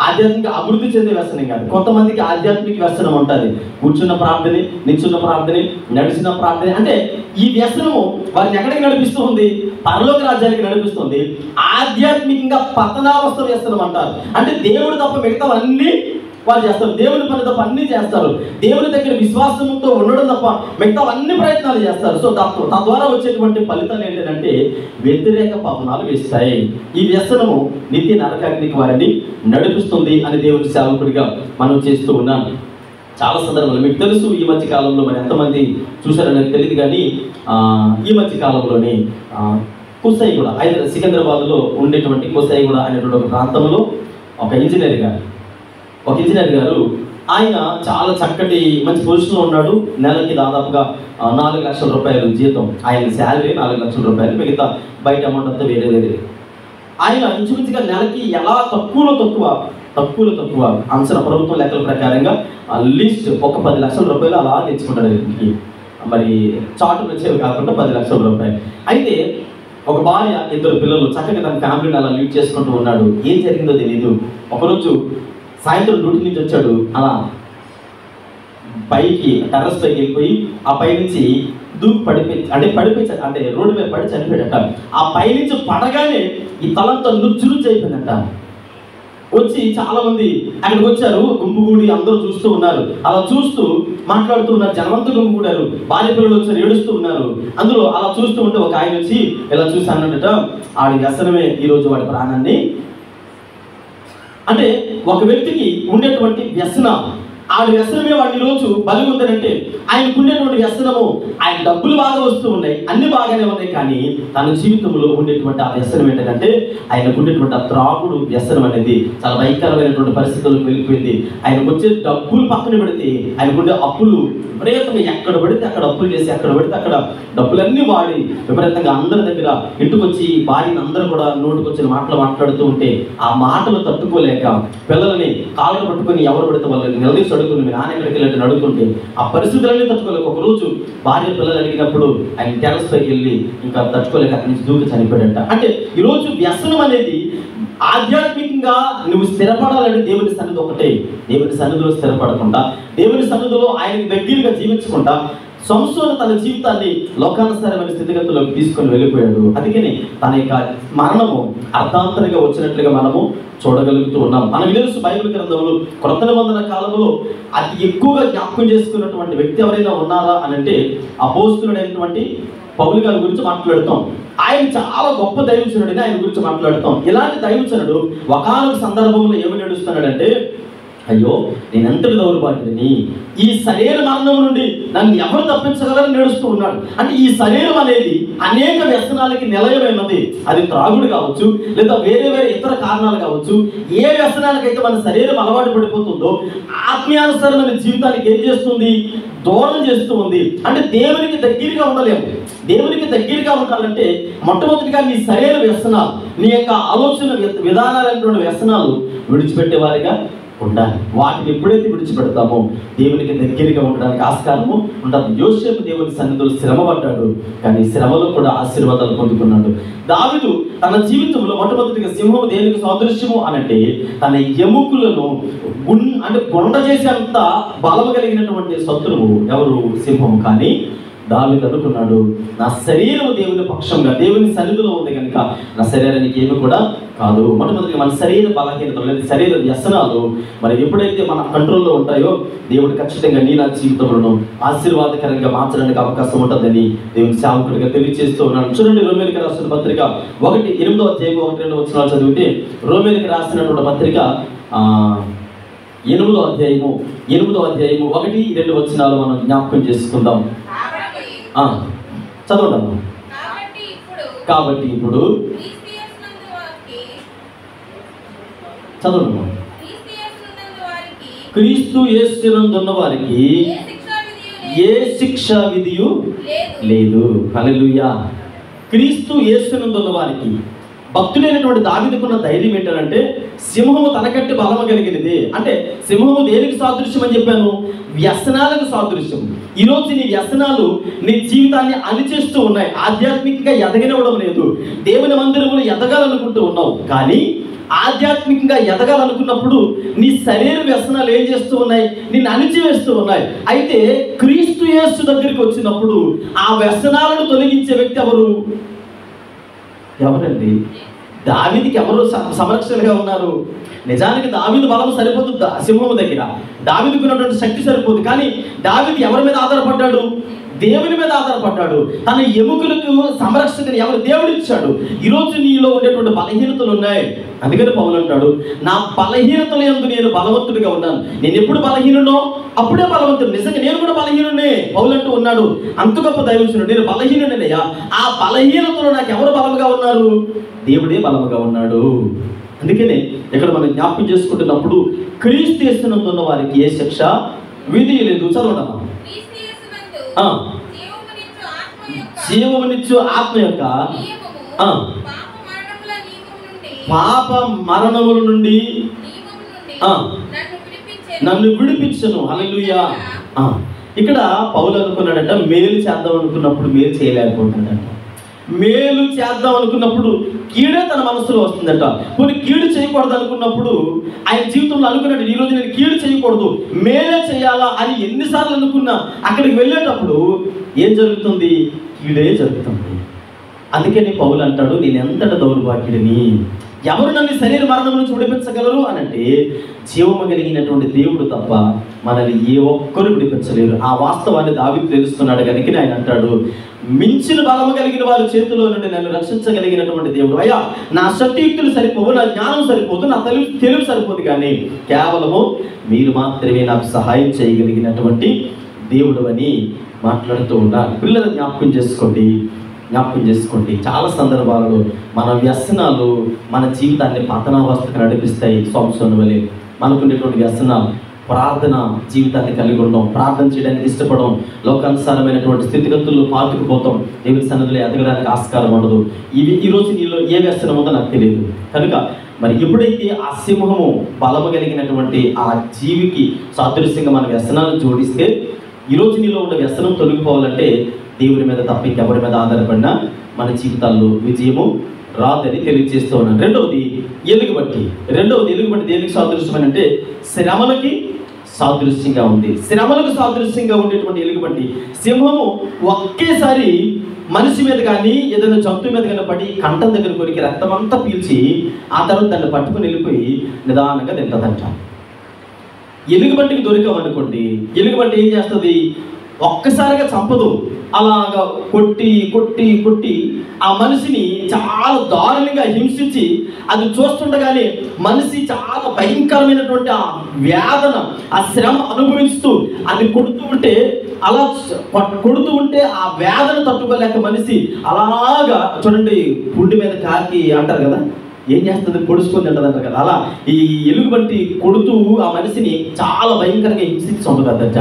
ఆధ్యాత్మిక అభివృద్ధి చెందే వ్యసనం కాదు. కొంతమందికి ఆధ్యాత్మిక వ్యసనం ఉంటుంది. కూర్చున్న ప్రార్థనే, నిల్చున్న ప్రార్థనే, నడిచిన ప్రార్థనే. అంటే ఈ వ్యసనము వారిని ఎక్కడికి నడిపిస్తూ ఉంది? పరలోక రాజ్యానికి నడిపిస్తుంది. ఆధ్యాత్మికంగా పతనావస్థ వ్యసనం అంటారు. అంటే దేవుడు తప్ప మిగతావన్నీ వాళ్ళు చేస్తారు, దేవుని పని తప్ప అన్నీ చేస్తారు, దేవుని దగ్గర విశ్వాసంతో ఉండడం తప్ప మిగతా అన్ని ప్రయత్నాలు చేస్తారు. సో తద్వారా వచ్చేటువంటి ఫలితాలు ఏంటంటే వ్యతిరేక పవనాలు వేస్తాయి. ఈ వ్యసనము నిత్య నరకాగ్నికి వారిని నడిపిస్తుంది అని దేవుని సేవకుడిగా మనం చేస్తూ ఉన్నాం. చాలా సందర్భాలు మీకు తెలుసు. ఈ మధ్య కాలంలో మరి ఎంతమంది చూశారనేది తెలియదు, కానీ ఈ మధ్య కాలంలోని కుసాయిగూడ, సికింద్రాబాద్లో ఉండేటువంటి కుసాయిగూడ అనేటువంటి ఒక ప్రాంతంలో ఒక ఇంజనీర్ గారు ఆయన చాలా చక్కటి మంచి పొజిషన్లో ఉన్నాడు. నెలకి దాదాపుగా 4 లక్షల రూపాయలు జీతం. ఆయన శాలరీ 4 లక్షల రూపాయలు, మిగతా బయట అమౌంట్ అంతా వేరే. ఆయన ఇంచుమించుగా నెలకి ఎలా తక్కువలో తక్కువ అంచనా ప్రభుత్వం లెక్కల ప్రకారంగా లీస్ట్ ఒక 10 లక్షల రూపాయలు అలా తెచ్చుకుంటాడు. మరి చార్టులు వచ్చేవి కాకుండా 10 లక్షల రూపాయలు. అయితే ఒక భార్య, 2 పిల్లలు, చక్కగా తన ఫ్యామిలీని అలా లీడ్ చేసుకుంటూ ఉన్నాడు. ఏం జరిగిందో తెలియదు. ఒకరోజు సాయంత్రం డ్యూటీ నుంచి వచ్చాడు, అలా టెర్రస్ పైకి వెళ్ళిపోయి ఆ పై నుంచి పడిపోయి అంటే రోడ్డు మీద పడి చనిపోయాడట. ఆ పై నుంచి పడగానే ఈ తలంతా నుచ్చు అయిపోయిందట. వచ్చి చాలా మంది అక్కడికి వచ్చారు, గుంపుగూడి అందరూ చూస్తూ ఉన్నారు. అలా చూస్తూ మాట్లాడుతూ ఉన్నారు, జనమంతా గుంపుగూడారు, భార్య పిల్లలు వచ్చారు, ఏడుస్తూ ఉన్నారు. అందులో అలా చూస్తూ ఉంటే ఒక ఆయన వచ్చి ఇలా చూసి అన్నట, ఆడి వ్యసనమే ఈరోజు వాడి ప్రాణాన్ని. అంటే ఒక వ్యక్తికి ఉండేటువంటి వ్యసన ఆవిడ వ్యసనమే వాడిని రోజు బలి ఉందనంటే ఆయనకున్నటువంటి వ్యసనము, ఆయన డబ్బులు బాగా వస్తూ ఉన్నాయి, అన్ని బాగానే ఉన్నాయి, కానీ తన జీవితంలో ఉండేటువంటి ఆ వ్యసనం ఏంటంటే ఆయనకున్నటువంటి ఆ త్రాగుడు వ్యసనం అనేది చాలా భయంకరమైనటువంటి పరిస్థితులకు వెళ్ళిపోయింది. ఆయనకు వచ్చే డబ్బులు పక్కన పెడితే ఆయనకుండే అప్పులు విపరీతంగా, ఎక్కడ పడితే అక్కడ అప్పులు చేసి, ఎక్కడ పడితే అక్కడ డబ్బులన్నీ వాడి విపరీతంగా అందరి దగ్గర ఇంటికొచ్చి భార్యని అందరూ కూడా నోటుకొచ్చిన మాటలు మాట్లాడుతూ ఉంటే ఆ మాటలు తట్టుకోలేక పిల్లల్ని కాళ్ళను పట్టుకొని ఎవరు పడితే వాళ్ళని నిలదీసి అడుగుని మీ నాన్న ఎక్కడికి వెళ్ళి అడుగుతుంటే ఆ పరిస్థితులన్నీ తట్టుకోలేక ఒకరోజు భార్య పిల్లలు అడిగినప్పుడు ఆయన టెరస్ పైకి వెళ్ళి ఇంకా తట్టుకోలేక అక్కడి నుంచి దూకి చనిపోయాడంట. అంటే ఈరోజు వ్యసనం అనేది ఆధ్యాత్మికంగా నువ్వు స్థిరపడాలని దేవుని సన్నిధి ఒకటే. దేవుని సన్నిధిలో స్థిరపడకుండా, దేవుని సన్నిధిలో ఆయనకి దగ్గరగా జీవించకుండా సంసోను తన జీవితాన్ని లోకానుసారమైన స్థితిగతుల్లోకి తీసుకొని వెళ్ళిపోయాడు. అందుకని తన యొక్క మరణము అర్థాంతరంగా వచ్చినట్లుగా మనము చూడగలుగుతూ ఉన్నాం. మనకు తెలుసు బైబిల్ గ్రంథంలో క్రొత్త నిబంధన కాలంలో అతి ఎక్కువగా జ్ఞాపకం చేసుకున్నటువంటి వ్యక్తి ఎవరైనా ఉన్నారా అని అంటే అపోస్తలుడైనటువంటి పౌలు గారి గురించి మాట్లాడుతాం. ఆయన చాలా గొప్ప దైవజనుడని ఆయన గురించి మాట్లాడుతాం. ఇలాంటి దైవజనుడు ఒకానొక సందర్భంలో ఏమి నడుస్తున్నాడంటే, అయ్యో నేను ఎంతటి దౌర్భాగ్యుడిని, ఈ శరీర మరణం నుండి నన్ను ఎవరు తప్పించగలరని నడుస్తూ ఉన్నాడు. అంటే ఈ శరీరం అనేది అనేక వ్యసనాలకి నిలయమైనది. అది త్రాగుడు కావచ్చు, లేదా వేరే వేరే ఇతర కారణాలు కావచ్చు. ఏ వ్యసనాలకైతే మన శరీరం అలవాటు పడిపోతుందో ఆత్మీయానుసారమైన జీవితానికి ఏం చేస్తుంది? దూరం చేస్తూ ఉంది. అంటే దేవునికి దగ్గరగా ఉండలేము. దేవునికి దగ్గరగా ఉండాలంటే మొట్టమొదటిగా నీ శరీర వ్యసనాలు, నీ యొక్క ఆలోచన విధానాలైనటువంటి వ్యసనాలు విడిచిపెట్టేవారిగా ఉండాలి. వాటిని ఎప్పుడైతే విడిచిపెడతామో దేవునికి దగ్గరగా ఉండడానికి ఆస్కారము ఉండదు. యోసేపు దేవుని సన్నిధిలో శ్రమ పడ్డాడు, కానీ శ్రమలో కూడా ఆశీర్వాదాలు పొందుకున్నాడు. దావీదు తన జీవితంలో మొట్టమొదటిగా సింహము దేనికి సాదృశ్యము అనంటే తన ఎముకలను గుండ చేసేంత బలము కలిగినటువంటి శత్రువు ఎవరు? సింహము. కానీ దావీదు అనుకున్నాడు, నా శరీరం దేవుని పక్షంగా దేవుని సన్నిధిలో ఉంది కనుక నా శరీరానికి ఏమి కూడా కాదు. మొట్టమొదటిగా మన శరీర బలహీనతలు లేదా శరీర వ్యసనాలు మరి ఎప్పుడైతే మన కంట్రోల్లో ఉంటాయో దేవుడు ఖచ్చితంగా నీ నా జీవితంలో ఆశీర్వాదకరంగా మార్చడానికి అవకాశం ఉంటుందని దేవుని సేవకుడిగా తెలియజేస్తూ ఉన్నాను. చూడండి, రోమేలికి రాసిన పత్రిక 1:8-2 చదివితే, రోమేలికి రాసినటువంటి పత్రిక 8వ అధ్యాయము 1-2 మనం జ్ఞాపకం చేసుకుందాం. చదవండి. కాబట్టి ఇప్పుడు చదవండి. క్రీస్తు యేసునందున్న వారికి ఏ శిక్షా విధియు లేదు. హల్లెలూయా. క్రీస్తు యేసునందున్న వారికి భక్తుడైనటువంటి దావీదుకున్న ధైర్యం ఏంటంటే సింహము తనకంటే బలము కలిగినది. అంటే సింహము దేనికి సాదృశ్యం అని చెప్పాను? వ్యసనాలకు సాదృశ్యం. ఈరోజు నీ వ్యసనాలు నీ జీవితాన్ని అణిచేస్తూ ఉన్నాయి. ఆధ్యాత్మికంగా ఎదగనివ్వడం లేదు. దేవుని మందిరములు ఎదగాలనుకుంటూ ఉన్నావు, కానీ ఆధ్యాత్మికంగా ఎదగాలనుకున్నప్పుడు నీ శరీర వ్యసనాలు ఏం చేస్తూ ఉన్నాయి? నిన్ను అణిచివేస్తూ ఉన్నాయి. అయితే క్రీస్తు యేసు దగ్గరికి వచ్చినప్పుడు ఆ వ్యసనాలను తొలగించే వ్యక్తి ఎవరండి? దావీదుకి ఎవరు సంరక్షణగా ఉన్నారు? నిజానికి దావీదు బలం సరిపోదు సింహము దగ్గర, దావీదుకు ఉన్నటువంటి శక్తి సరిపోదు. కానీ దావీదు ఎవరి మీద ఆధారపడ్డాడు? దేవుని మీద ఆధారపడ్డాడు. తన ఎముకలకు సంరక్షకుని ఎవరు? దేవుడు ఇచ్చాడు. ఈరోజు నీలో ఉండేటువంటి బలహీనతలు ఉన్నాయి. అందుకని పౌలు అంటాడు, నా బలహీనతల యందు నేను బలవంతుడిగా ఉన్నాను. నేను ఎప్పుడు బలహీనునో అప్పుడే బలవంతుడు. నిజంగా నేను కూడా బలహీనునే పౌలు అంటూ ఉన్నాడు. అంత గొప్ప దైవజనుడు. నేను బలహీనుడనయ్యా. ఆ బలహీనతలో నాకు ఎవరు బలముగా ఉన్నారు? దేవుడే బలముగా ఉన్నాడు. అందుకనే ఇక్కడ మనం జ్ఞాపకం చేసుకుంటున్నప్పుడు క్రీస్తు యేసునందున్న వారికి ఏ శిక్ష విధి లేదు. చదవడమా. జీవమునిచ్చు ఆత్మ యొక్క పాప మరణముల నుండి నన్ను విడిపించను. హల్లెలూయా. ఇక్కడ పౌలు అనుకున్నాడంట, మేలు చేద్దాం అనుకున్నప్పుడు మేలు చేయలేకపోతున్నాడంట. మేలు చేద్దాం అనుకున్నప్పుడు కీడే తన మనసులో వస్తుందట. కొన్ని కీడు చేయకూడదు అనుకున్నప్పుడు ఆయన జీవితంలో అనుకున్నాడు, ఈరోజు నేను కీడు చేయకూడదు, మేలే చేయాలా అని ఎన్నిసార్లు అనుకున్నా అక్కడికి వెళ్ళేటప్పుడు ఏం జరుగుతుంది? కీడే జరుగుతుంది. అందుకని పౌలు అంటాడు, నేను ఎంతటి దౌర్భాగ్యుడిని, ఎవరు నన్ను శరీర మరణం నుంచి విడిపించగలరు అని అంటే జీవము కలిగినటువంటి దేవుడు తప్ప మనల్ని ఏ ఒక్కరు విడిపించలేరు. ఆ వాస్తవాన్ని దావీదు తెలుస్తున్నాడు కనుక ఆయన అంటాడు, మించిన బలము కలిగిన వారి చేతిలో నుండి నన్ను రక్షించగలిగినటువంటి దేవుడు, అయ్యా నా శక్తియుక్తులు సరిపోవు, నా జ్ఞానం సరిపోదు, నా తెలుగు సరిపోదు, కానీ కేవలము మీరు మాత్రమే నాకు సహాయం చేయగలిగినటువంటి దేవుడు అని మాట్లాడుతూ ఉన్నారు. పిల్లలు జ్ఞాపకం చేసుకోండి. చాలా సందర్భాలలో మన వ్యసనాలు మన జీవితాన్ని పతనావస్థకు నడిపిస్తాయి. సంసోను వలె మనకున్నటువంటి వ్యసనాలు, ప్రార్థన జీవితాన్ని కలిగి ఉండడం, ప్రార్థన చేయడానికి ఇష్టపడడం, లోకానుసారమైనటువంటి స్థితిగతుల్లో పాతుకుపోతాం, దేవుని సన్నిధిలో ఎదగడానికి ఆస్కారం ఉండదు. ఈరోజు నీలో ఏ వ్యసనం ఉందో నాకు తెలియదు. కనుక మరి ఎప్పుడైతే ఆ సింహము బలము కలిగినటువంటి ఆ జీవికి సాదృశ్యంగా మన వ్యసనాలను జోడిస్తే, ఈరోజు నీలో ఉన్న వ్యసనం తొలగిపోవాలంటే దేవుని మీద తప్ప ఇంకెవరి మీద ఆధారపడినా మన జీవితాల్లో విజయము రాదని తెలియజేస్తూ ఉన్నాను. రెండవది ఎలుగుబట్టి దేనికి సాదృశ్యం అంటే శ్రమలకి సాదృశ్యంగా ఉంది. శ్రమలకు సాదృశ్యంగా ఉండేటువంటి ఎలుగుబట్టి సింహము ఒకేసారి మనిషి మీద కానీ ఏదైనా జంతువు మీద కానీ పడి కంఠం దగ్గర కొరికి రక్తం అంతా పీల్చి ఆ తర్వాత దాన్ని పట్టుకుని వెళ్ళిపోయి నిదానంగా తింటదంట. ఎలుగుబంటికి దొరికామనుకోండి, ఎలుగుబంటి ఏం చేస్తుంది, ఒక్కసారిగా చంపదు, అలాగా కొట్టి ఆ మనిషిని చాలా దారుణంగా హింసించి అది చూస్తుండగానే మనిషి చాలా భయంకరమైనటువంటి ఆ వేదన, ఆ శ్రమ అనుభవిస్తూ అది కొడుతూ ఉంటే ఆ వేదన తట్టుకోలేక మనిషి అలాగా చూడండి, పుండి మీద కాకి అంటారు కదా, ఏం చేస్తుంది, పొడుచుకొని తింటది అంటారు కదా, అలా ఈ ఎలుగుబంటి కొడుతూ ఆ మనిషిని చాలా భయంకరంగా హింసించి చంపుతుందట.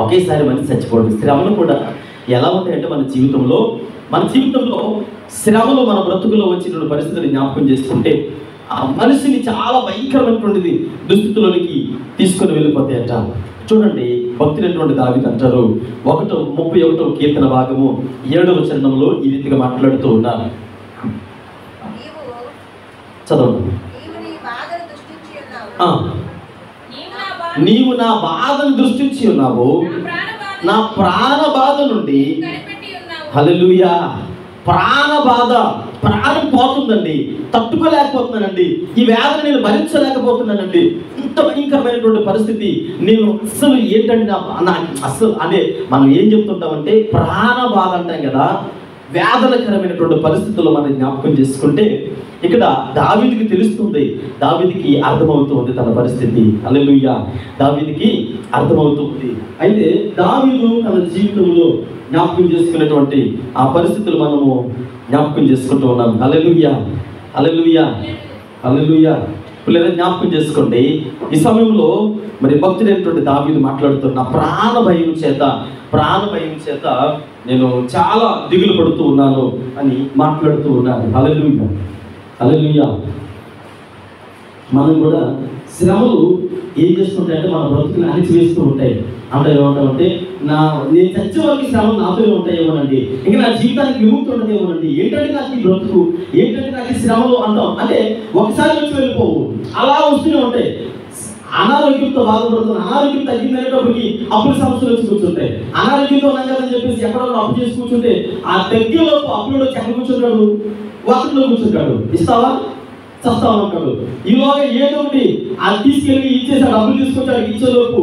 ఒకేసారి మనిషి చచ్చిపోవడం. శ్రమలు కూడా ఎలా ఉంటాయంటే మన జీవితంలో శ్రమలు మన బ్రతుకులో వచ్చిన పరిస్థితులు జ్ఞాపకం చేసుకుంటే ఆ మనిషిని చాలా భయంకరమైనటువంటిది దుస్థితిలోనికి తీసుకొని వెళ్ళిపోతాయట. చూడండి, భక్తులైనటువంటి దావీదు అంటారు 31వ కీర్తన భాగము 7వ చరణంలో ఈ రీతిగా మాట్లాడుతూ ఉన్నారు. చదవండి. నీవు నా బాధను దృష్టించి ఉన్నావు, నా ప్రాణ బాధ నుండి. హల్లెలూయా. ప్రాణం పోతుందండి, తట్టుకోలేకపోతున్నానండి, ఈ వేదన నేను భరించలేకపోతున్నానండి, ఇంత భయంకరమైనటువంటి పరిస్థితి, నేను అస్సలు ఏంటంటే అస్సలు అనే మనం ఏం చెప్తుంటామంటే ప్రాణ బాధ అంటాం కదా, వేదనకరమైనటువంటి పరిస్థితుల్లో మనం జ్ఞాపకం చేసుకుంటే ఇక్కడ దావీదుకి తెలుస్తుంది, దావీదుకి అర్థమవుతుంది తన పరిస్థితి. హల్లెలూయా. దావీదుకి అర్థమవుతుంది. అయితే దావీదు తన జీవితంలో జ్ఞాపకం చేసుకునేటువంటి ఆ పరిస్థితులు మనము జ్ఞాపకం చేసుకుంటూ ఉన్నాం. హల్లెలూయా. పిల్లలు జ్ఞాపకం చేసుకోండి. ఈ సమయంలో మరి భక్తుడైనటువంటి దావీదు మాట్లాడుతున్న ప్రాణ భయం చేత నేను చాలా దిగులు పడుతూ ఉన్నాను అని మాట్లాడుతూ ఉన్నాను. హల్లెలూయా. మనం కూడా శ్రమలు ఏం చేస్తుంటాయంటే మన బ్రతుకుని అణిచివేస్తూ ఉంటాయి. అంటే ఏమంటామంటే నేను చచ్చే వరకు శ్రమలు నాతోనే ఉంటాయేమోనండి, ఇంకా నా జీవితానికి విముక్తి ఉండదేమోనండి, ఏంటంటే నాకు ఈ బ్రతుకు, ఏంటంటే నాకు ఈ శ్రమలు అంటాం. అంటే ఒకసారి వచ్చి వెళ్ళిపోవు, అలా వస్తూనే ఉంటాయి. అనారోగ్యంతో బాధపడుతున్న అనారోగ్యం తగ్గిందనేటప్పటికి అప్పుల సమస్యలు వచ్చి కూర్చుంటాయి. అనారోగ్యంతో ఉన్నాం కదని చెప్పేసి ఎక్కడో అప్పు చేసి కూర్చుంటే ఆ తగ్గిలోపు అప్పులో ఎక్కడ కూర్చుంటాడు, వాటిలో కూర్చుంటాడు, ఇస్తావా చస్తావా అంటాడు. ఈలోగా ఏదో ఒకటి అది తీసుకెళ్ళి ఇచ్చేసి డబ్బులు తీసుకొచ్చి ఇచ్చేలోపు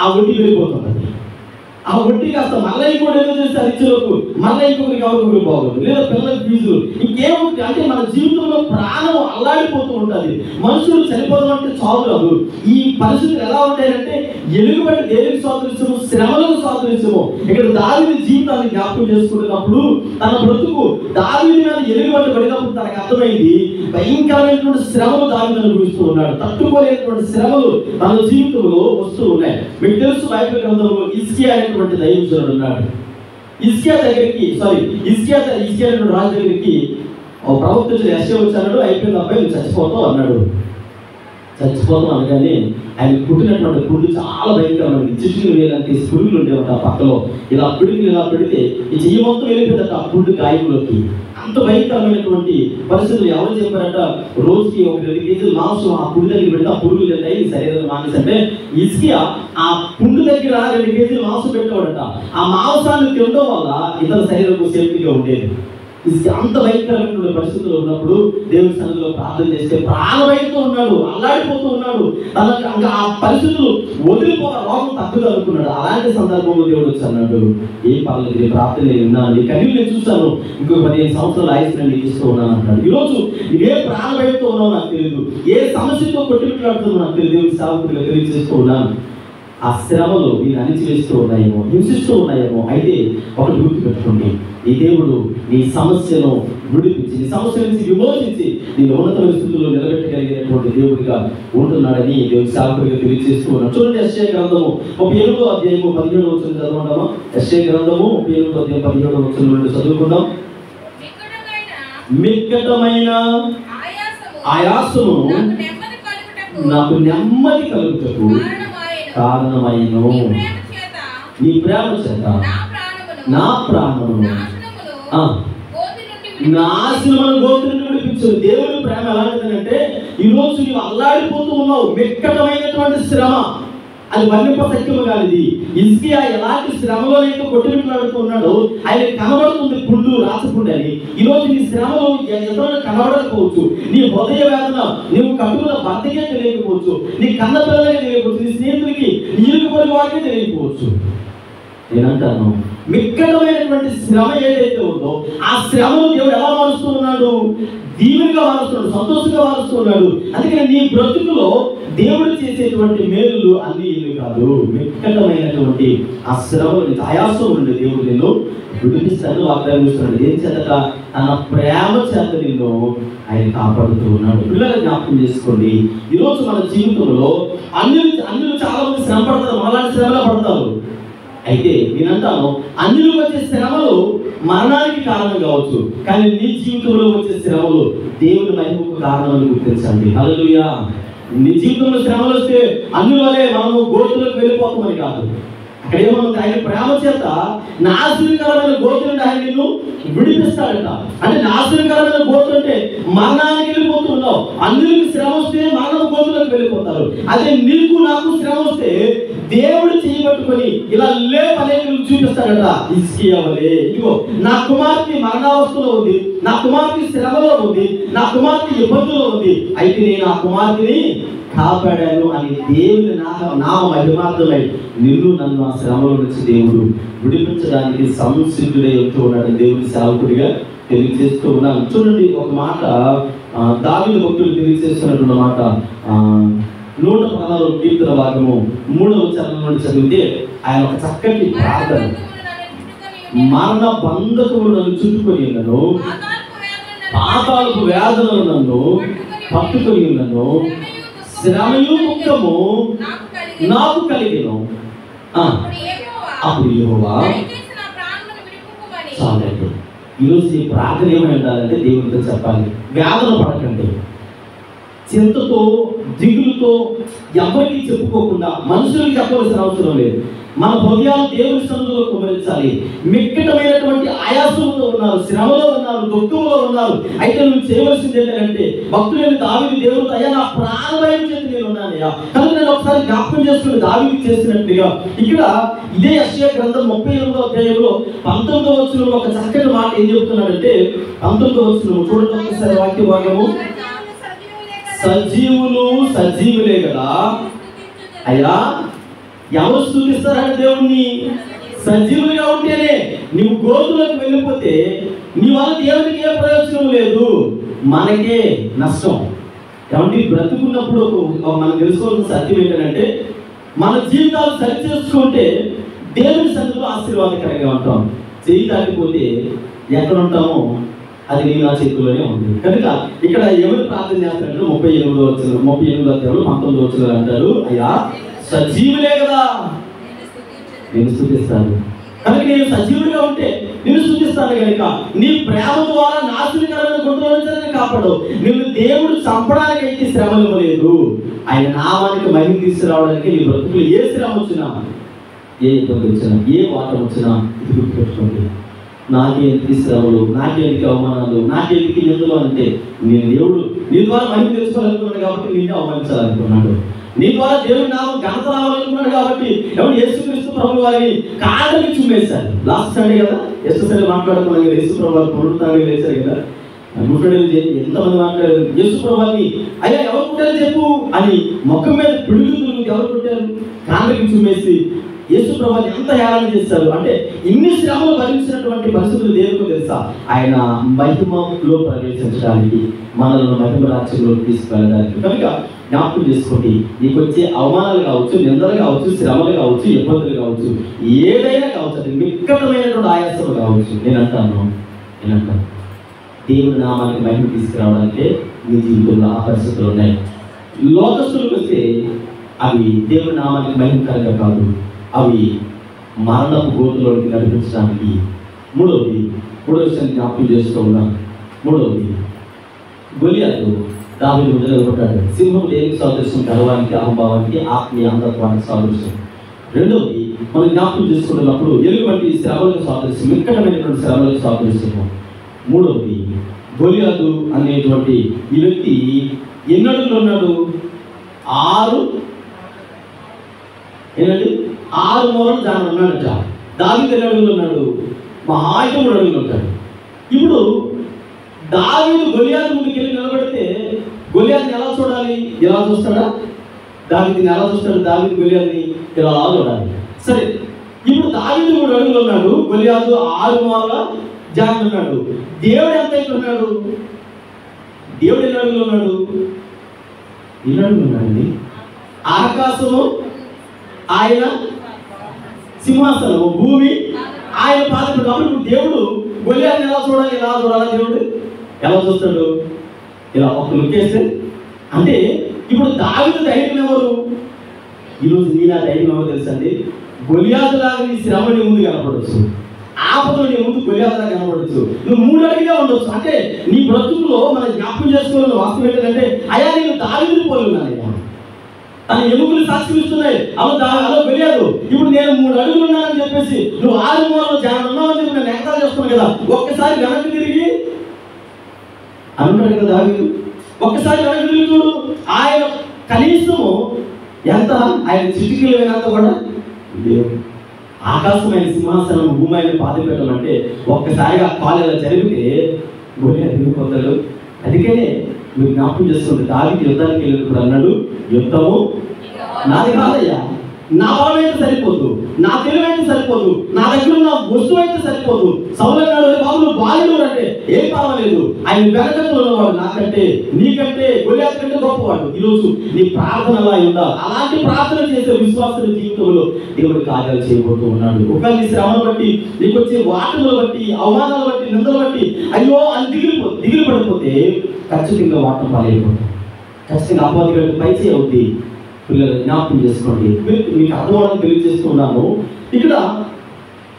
ఆ వడ్డీ వెళ్ళిపోతుంది. ఆ వడ్డీ కాస్త మళ్ళీ ఇంకోటి ఏదో చేస్తే అది ఇచ్చేలోపు మళ్ళీ ఇంకొకరికి ఎవరికి బాగుంది, లేదా పిల్లలకి ఫీజు, ఇంకేముంది అంటే మన జీవితంలో ప్రాణం అల్లాడిపోతూ ఉంటుంది. మనుషులు చనిపోవడం అంటే చాలు కాదు. ఈ పరిస్థితులు ఎలా ఉంటాయంటే ఎలుగుబడి దేనికి సాదృశ్యము, శ్రమలకు సాదృశ్యము. ఇక్కడ దావీదు జీవితాన్ని జ్ఞాపకం చేసుకున్నప్పుడు తన బ్రతుకు దావీదు మీద ఎలుగుబడి పడినప్పుడు తనకు అర్థమైంది, భయంకరమైనటువంటి శ్రమలు దావీదు అనుభవిస్తూ ఉన్నాడు. తట్టుకోలేనటువంటి శ్రమలు తన జీవితంలో వస్తూ ఉన్నాయి. మీకు తెలుసు, బైబిల్ గ్రంథంలో హిజ్కియా అనేటువంటి దైవజనుడు ఉన్నాడు. హిజ్కియా రాజు దగ్గరికి ప్రవక్త యెషయా వచ్చాడు. అయిపోయిన అబ్బాయి నువ్వు చచ్చిపోతావు అన్నాడు. చచ్చిపోతాం అనగానే ఆయన పుట్టినటువంటి పుండు చాలా భయంకరమైనది. చిట్టుకుని వేయాలంటే పురుగులు ఉండేవాడు ఆ పక్కలో. ఇలా పెడితే ఈ చెయ్యి మొత్తం వెళ్ళిపోయిందట ఆ పుండు గాయంలోకి. అంత భయంకరమైనటువంటి పరిస్థితులు. ఎవరు చెప్పారట, రోజుకి 2 కేజీలు మాంసం ఆ పుండు దగ్గర పెడితే ఆ పురుగులు తింటాయి, శరీరం మానేసంటే హిజ్కియా ఆ పుండు దగ్గర 2 కేజీలు మాంసం పెట్టేవాడట. ఆ మాంసాన్ని తినడం వల్ల ఇతర శరీరం సేఫ్టీగా ఉండేది. అంత భయంకరమైన పరిస్థితుల్లో ఉన్నప్పుడు దేవుని సన్నిధిలో ప్రార్థన చేస్తే ప్రాణభయంతో ఉన్నాడు, అల్లాడిపోతూ ఉన్నాడు. తనకు ఇంకా ఆ పరిస్థితులు వదిలిపోక రోగం తగ్గదు అనుకున్నాడు. అలాంటి సందర్భంలో దేవుడు వచ్చి అన్నాడు, ఏం పర్లేదు, నీ ప్రార్థన నేను విన్నాను, నీ కన్నీళ్ళు నేను చూస్తాను, ఇంకో 15 సంవత్సరాల ఆయుష్ నేను నీకు ఇస్తూ ఉన్నాను అంటాడు. ఈరోజు ఏ ప్రాణభయంతో ఉన్నావు నాకు తెలియదు, ఏ సమస్యతో కొట్టుమిట్లాడుతున్నావు నాకు తెలియదు, దేవుని సేవకుడిగా తెలియజేస్తూ ఉన్నాను. ఆ శ్రమలు నేను అణిచివేస్తూ ఉన్నాయేమో, హింసిస్తూ ఉన్నాయేమో. అయితే ఒకటి గుర్తుపెట్టుకోండి, ఈ దేవుడు నీ సమస్యను విడిపించి, నీ సమస్య నుంచి విమోచించి నేను ఉన్నతమైన స్థితిలో నిలబెట్టగలిగినటువంటి దేవుడిగా ఉంటున్నాడని దేవుడి సేవకుడిగా తెలియజేస్తూ ఉన్నాడు. చూడండి, యెషయా గ్రంథము 38వ అధ్యాయము 17వ వచనం చదవడమా. యెషయా గ్రంథము 38వ అధ్యాయం 17వ వచనం నుండి చదువుకుందాం. మిక్కటమైన ఆయాసము నాకు నెమ్మది కలుగుటకు కారణమైన నీ ప్రేమ చేత నా ప్రాణమును నాశనమైన గోతి నుండి విడిపించు. దేవుని ప్రేమ ఎలాంటిదంటే, ఈరోజు నీవు అల్లాడిపోతూ ఉన్నావు, మిక్కటమైనటువంటి శ్రమ, అది వర్ణింప సత్యము కానిది. హిజ్కియా ఎలాంటి శ్రమలో అయితే కొట్టుమిట్లాడుతూ ఉన్నాడో ఆయన కనబడుతుంది పుండు, రాచపుండు అని. ఈరోజు నీ శ్రమలో ఎంతలో కనబడకపోవచ్చు, నీ హృదయ వేదన నీవు కట్టుకున్న భర్తకే తెలియకపోవచ్చు, నీ కన్న పిల్లలకే తెలియకపోవచ్చు, నీ స్నేహితుడికి, నీ ఇరుగు పొరుగు వారికే తెలియకపోవచ్చు. నేనంటాను, మిక్కటమైనటువంటి శ్రమ ఏదైతే ఉందో ఆ శ్రమను దేవుడు ఎలా మారుస్తూ ఉన్నాడు? దీవెనగా మారుస్తున్నాడు, సంతోషంగా మారుస్తూ ఉన్నాడు. అందుకని నీ బ్రతుకులో దేవుడు చేసేటువంటి మేలులు అన్ని ఇల్లు కాదు, మిక్కటమైనటువంటి ఆ శ్రమల నుంచి, ఆయాసం నుండి దేవుడు నిన్ను విడిపిస్తాను వాగ్దానం చేస్తున్నాడు. ఏం చేత? తన ప్రేమ చేత నిన్ను ఆయన కాపాడుతూ ఉన్నాడు. పిల్లలు జ్ఞాపకం చేసుకోండి, ఈరోజు మన జీవితంలో అన్యులు చాలా మంది శ్రమ పడతారు, అలాంటి శ్రమలో పడతారు. అయితే నేనంటాను, అన్యులకు వచ్చే శ్రమలు మరణానికి కారణం కావచ్చు, కానీ నీ జీవితంలో వచ్చే శ్రమలు దేవుని మహిమకు కారణమని గుర్తించండి. హల్లెలూయా. నీ జీవితంలో శ్రమలు వస్తే అన్యుల వలె మనము గోతులకు వెళ్ళిపోతామని కాదు. అక్కడ ఏమన్నా ఆయన ప్రేమ చేత నాశనకరమైన గోతు నుండి ఆయన నిన్ను విడిపిస్తాడట. అంటే నాశనకరమైన గోతు అంటే మరణానికి వెళ్ళిపోతూ ఉన్నావు. అన్యులకు శ్రమ వస్తే మరణ గోతులకు వెళ్ళిపోతారు. అదే నీకు నాకు శ్రమ వస్తే దేవుడు చేయబట్టుకొని ఇలా అనేక చూపిస్తాడట. హిజ్కియా వలె, ఇదిగో నా కుమార్తె మరణావస్థలో ఉంది, నా కుమార్తె శ్రమలో ఉంది, నా కుమార్తె ఇబ్బందులో ఉంది, అయితే నేను ఆ కుమార్తెని కాపాడాను అని దేవుని నామ మహిమార్థమై నిన్ను నన్ను ఆ శ్రమల నుంచి దేవుడు విడిపించడానికి సంసిద్ధుడై ఉంటూ ఉన్నాడు. దేవుని సేవకుడిగా తెలియజేస్తూ ఉన్నాను. చూడండి, ఒక మాట దావీదు భక్తులు తెలియజేస్తున్నటువంటి మాట 116 కీర్తన భాగము 3వ వచనం నుండి చదివితే ఆయన ఒక చక్కటి ప్రార్థన, మరణ బంధకములు నన్ను చుట్టుకొని ఉన్నాను, పాతాళపు వేదనలు నన్ను పట్టుకొని ఉన్నాను, శ్రమయు దుఃఖము నాకు కలిగెను. అప్పుడు యెహోవా చాలండి. ఈరోజు ఈ ప్రార్థన ఏమై ఉండాలంటే దేవుడితో చెప్పాలి, వేదన పడకండి, చింతతో దిగులుతో ఎవరికి చెప్పుకోకుండా, మనుషులకు చెప్పవలసిన అవసరం లేదు. మన హృదయాలు దేవుని సన్నిధిలో కుమరించాలి. మిక్కటమైనటువంటి ఆయాసంతో ఉన్నారు, శ్రమలో ఉన్నారు, దుఃఖంలో ఉన్నారు. అయితే నువ్వు చేయవలసింది ఏంటంటే, భక్తులైన దావీదు దేవుడు, అయ్యా నా ప్రాణభయం చేతి నేను ఉన్నానయ్యా. కనుక నేను ఒకసారి జ్ఞాపకం చేసుకుని దావీదు చేసినట్టుగా ఇక్కడ ఇదే యెషయా గ్రంథం 38వ అధ్యాయంలో 19వ వచనంలో ఒక చక్కటి మాట ఏం చెబుతున్నాడంటే, 19వ వచనం చూడండి ఒకసారి వాక్య భాగము. సజీవులు సజీవులే కదా అయ్యా, ఎవరు స్తుతిస్తారంటే దేవుణ్ణి? సజీవులుగా ఉంటేనే. నువ్వు గోతులకు వెళ్ళిపోతే నీ వల్ల దేవునికి ఏ ప్రయోజనం లేదు, మనకే నష్టం. కాబట్టి బ్రతుకున్నప్పుడు మనం తెలుసుకోవాల్సిన సత్యం ఏంటంటే, మన జీవితాలు సరి చేసుకుంటే దేవుని సన్నిధిలో ఆశీర్వాదకరంగా ఉంటాం. చేయి దాటిపోతే ఎక్కడ ఉంటామో అది నీ నా చేతుల్లోనే ఉంది. కనుక ఇక్కడ ఎవరు ప్రార్థన చేస్తారంటే 38వ వచనం 38వ అధ్యాయంలో 19వ వచనం అంటారు, అయ్యా సజీవులే కదా నేను స్తుతిస్తాను. కనుక నేను సజీవుడిగా ఉంటే నేను స్తుతిస్తాను. కనుక నీ ప్రేమ ద్వారా నాశనకరమైన గుంటలో నుంచి కాపాడు. నిన్ను దేవుడు చంపడానికైతే శ్రమ ఇవ్వలేదు, ఆయన నామానికి మహిమ తీసుకురావడానికి నీ బ్రతుకులు ఏ శ్రమ వచ్చినా, ఏ ఇబ్బంది వచ్చినా, ఏ వాటం వచ్చినా ఇది గుర్తుపెట్టుకోండి. నాకేంటి శ్రమలు, నాకేంటి అవమానాలు, నాకేంటి ఎందులో అంటే నేను దేవుడు నీ ద్వారా మహిమ తెలుసుకోవాలనుకున్నాడు కాబట్టి నిన్నే అవమానించాలనుకున్నాడు. నీ ద్వారా దేవుని నామం ఘనత రావాలనుకున్నాడు కాబట్టి ఎవరు యేసుక్రీస్తు ప్రభు వారిని కాళ్ళకి చుమ్మేశాడు. లాస్ట్ సండే కదా సండే మాట్లాడుకున్నాం కదా, యేసు ప్రభు వారు పునరుత్థానం చేశారు కదా. ఎంతమంది మాట్లాడారు యేసు ప్రభు వారిని, అయ్యా ఎవరు కొట్టారు చెప్పు అని ముఖం మీద పిడుగులు ఎవరు కొట్టారు? కాళ్ళకి చుమ్మేసి యేసు ప్రభువుని ఎంత హేళన చేశారు అంటే ఇన్ని శ్రమలు భరించినటువంటి పరిస్థితులు దేవుడికి తెలుసా? ఆయన మహిమలో ప్రవేశించడానికి, మనల్ని మహిమ రాజ్యంలోకి తీసుకువెళ్ళడానికి. కనుక జ్ఞాపకం చేసుకోండి, నీకు వచ్చే అవమానాలు కావచ్చు, నిందలు కావచ్చు, శ్రమలు కావచ్చు, ఇబ్బందులు కావచ్చు, ఏదైనా కావచ్చు, అది మిక్కటమైనటువంటి ఆయాసలు కావచ్చు. నేనంటాను దేవుడి నామానికి మహిమ తీసుకురావడానికే మీ జీవితంలో ఆ పరిస్థితులు ఉన్నాయి. లోకస్తులకు వస్తే అవి దేవుడి నామానికి మహిమకరంగా కాదు, అవి మరణపు గోతులోకి నడిపించడానికి. మూడవది విషయాన్ని జ్ఞాపకం చేస్తూ ఉన్నాను. మూడవది గొలియాతు దావీదు ముందు నిలబడ్డాడు. సింహం దేనికి సాదృశ్యం? గర్వానికి, అహంభావానికి, ఆత్మీయ అంధత్వానికి సాదృశ్యం. రెండవది మనం జ్ఞాపకం చేసుకున్నప్పుడు ఎలుగుబంటి శ్రమలకు సాదృశ్యం, మిక్కటమైనటువంటి శ్రమలకు సాదృశ్యము. మూడవది గొలియాతు అనేటువంటి ఈ వ్యక్తి ఎన్ని అడుగులు ఉన్నాడు? 6 మూరలు దాని ఉన్నాడట. దావీదు ఎన్ని అడుగులు ఉన్నాడు? మహా 3 అడుగులు ఉంటాడు. ఇప్పుడు దావీదు గొలియాతు ముందుకు వెళ్ళి నిలబడితే గొలియాతుని ఎలా చూడాలి? ఎలా చూస్తాడా? దావీదుని ఎలా చూస్తాడు? దావీదు గొలియాతుని ఇలా చూడాలి. సరే, ఇప్పుడు దావీదు 3 అడుగులు ఉన్నాడు, గొలియాతు 6 మూరల జాన్ ఉన్నాడు. దేవుడు ఎంత ఉన్నాడు? దేవుడు ఎన్ని అడుగులు ఉన్నాడు? 2 అడుగులు ఉన్నాడండి. ఆకాశము ఆయన సింహాసనము, భూమి ఆయన పాదములు. కాబట్టి దేవుడు గొలియాతుని ఎలా చూడాలి? ఎలా చూడాలా? దేవుడు ఎలా చూస్తాడు? ఇలా ఒక లుక్కేస్తే అంటే ఇప్పుడు దావీదు ధైర్యం ఎవరు? ఈరోజు నీలా ధైర్యం ఎవరు తెలుసండి? గొలియాతు లాగా నీ శ్రమ నీ ముందు కనపడవచ్చు, ఆపదలు నీ ముందు గొలియాతు లాగా కనపడవచ్చు, నువ్వు 3 అడుగులే ఉండొచ్చు. అంటే నీ బ్రతుకులో మనం జ్ఞాపకం చేసుకోవాలని వాస్తవం ఏంటంటే, అయ్యా నేను దావీదుని పోలి ఉన్నానయ్యా, తన ఎముకలు సాక్షిస్తున్నాయి, అలా గొలియాతు ఇప్పుడు నేను 3 అడుగులు ఉన్నానని చెప్పేసి నువ్వు 6 మూరలు జాన్ ఉన్నావని చెప్పి నేను ఎగతాళి చేస్తున్నాను కదా. ఒక్కసారి వెనక్కి తిరిగి అనుకుంటాడు కదా దావీదు. ఒక్కసారి వెనక్కి తిరిగి చూడు, ఆయన కనీసము ఎంత, ఆయన చిటికీలు అయినంత కూడా ఆకాశమైన సింహాసనం, భూమి ఆయన పాదపీఠం అంటే ఒక్కసారిగా కాలు ఇలా జరిగితే గొలియాతు తిరిగిపోతాడు. అందుకనే మీరు జ్ఞాపకం చేసుకుంటే దావీదు యుద్ధానికి వెళ్ళినప్పుడు అన్నాడు, యుద్ధము నాది కాదయ్యా, నా బలం అయితే సరిపోదు, నా తెలివైతే సరిపోదు, నా దగ్గర ఉన్న వస్తువు అయితే సరిపోదు. సౌలు అన్నాడు, బాబు నువ్వు బాలుడు అంటే ఏం పర్వాలేదు, ఆయన వెనకట్లో ఉన్నవాడు నాకంటే, నీకంటే, గొలియాతు కంటే గొప్పవాడు. ఈరోజు నీ ప్రార్థన అలా ఉండాలి. అలాంటి ప్రార్థన చేసే విశ్వాసుల జీవితంలో దేవుడు కార్యాలు చేయబోతూ ఉన్నాడు. ఒకవేళ నీ శ్రమను బట్టి, నీకు వచ్చే వాటములు బట్టి, అవమానాలు బట్టి, నిందలు బట్టి అయ్యో అని దిగులు పడిపోతే ఖచ్చితంగా వాటం పాలైపోతాం, ఖచ్చితంగా అపవాది పైచే అవుద్ది. పిల్లలు జ్ఞాపకం చేసుకోండి. మీకు అర్థమవడానికి తెలియజేస్తున్నాను. ఇక్కడ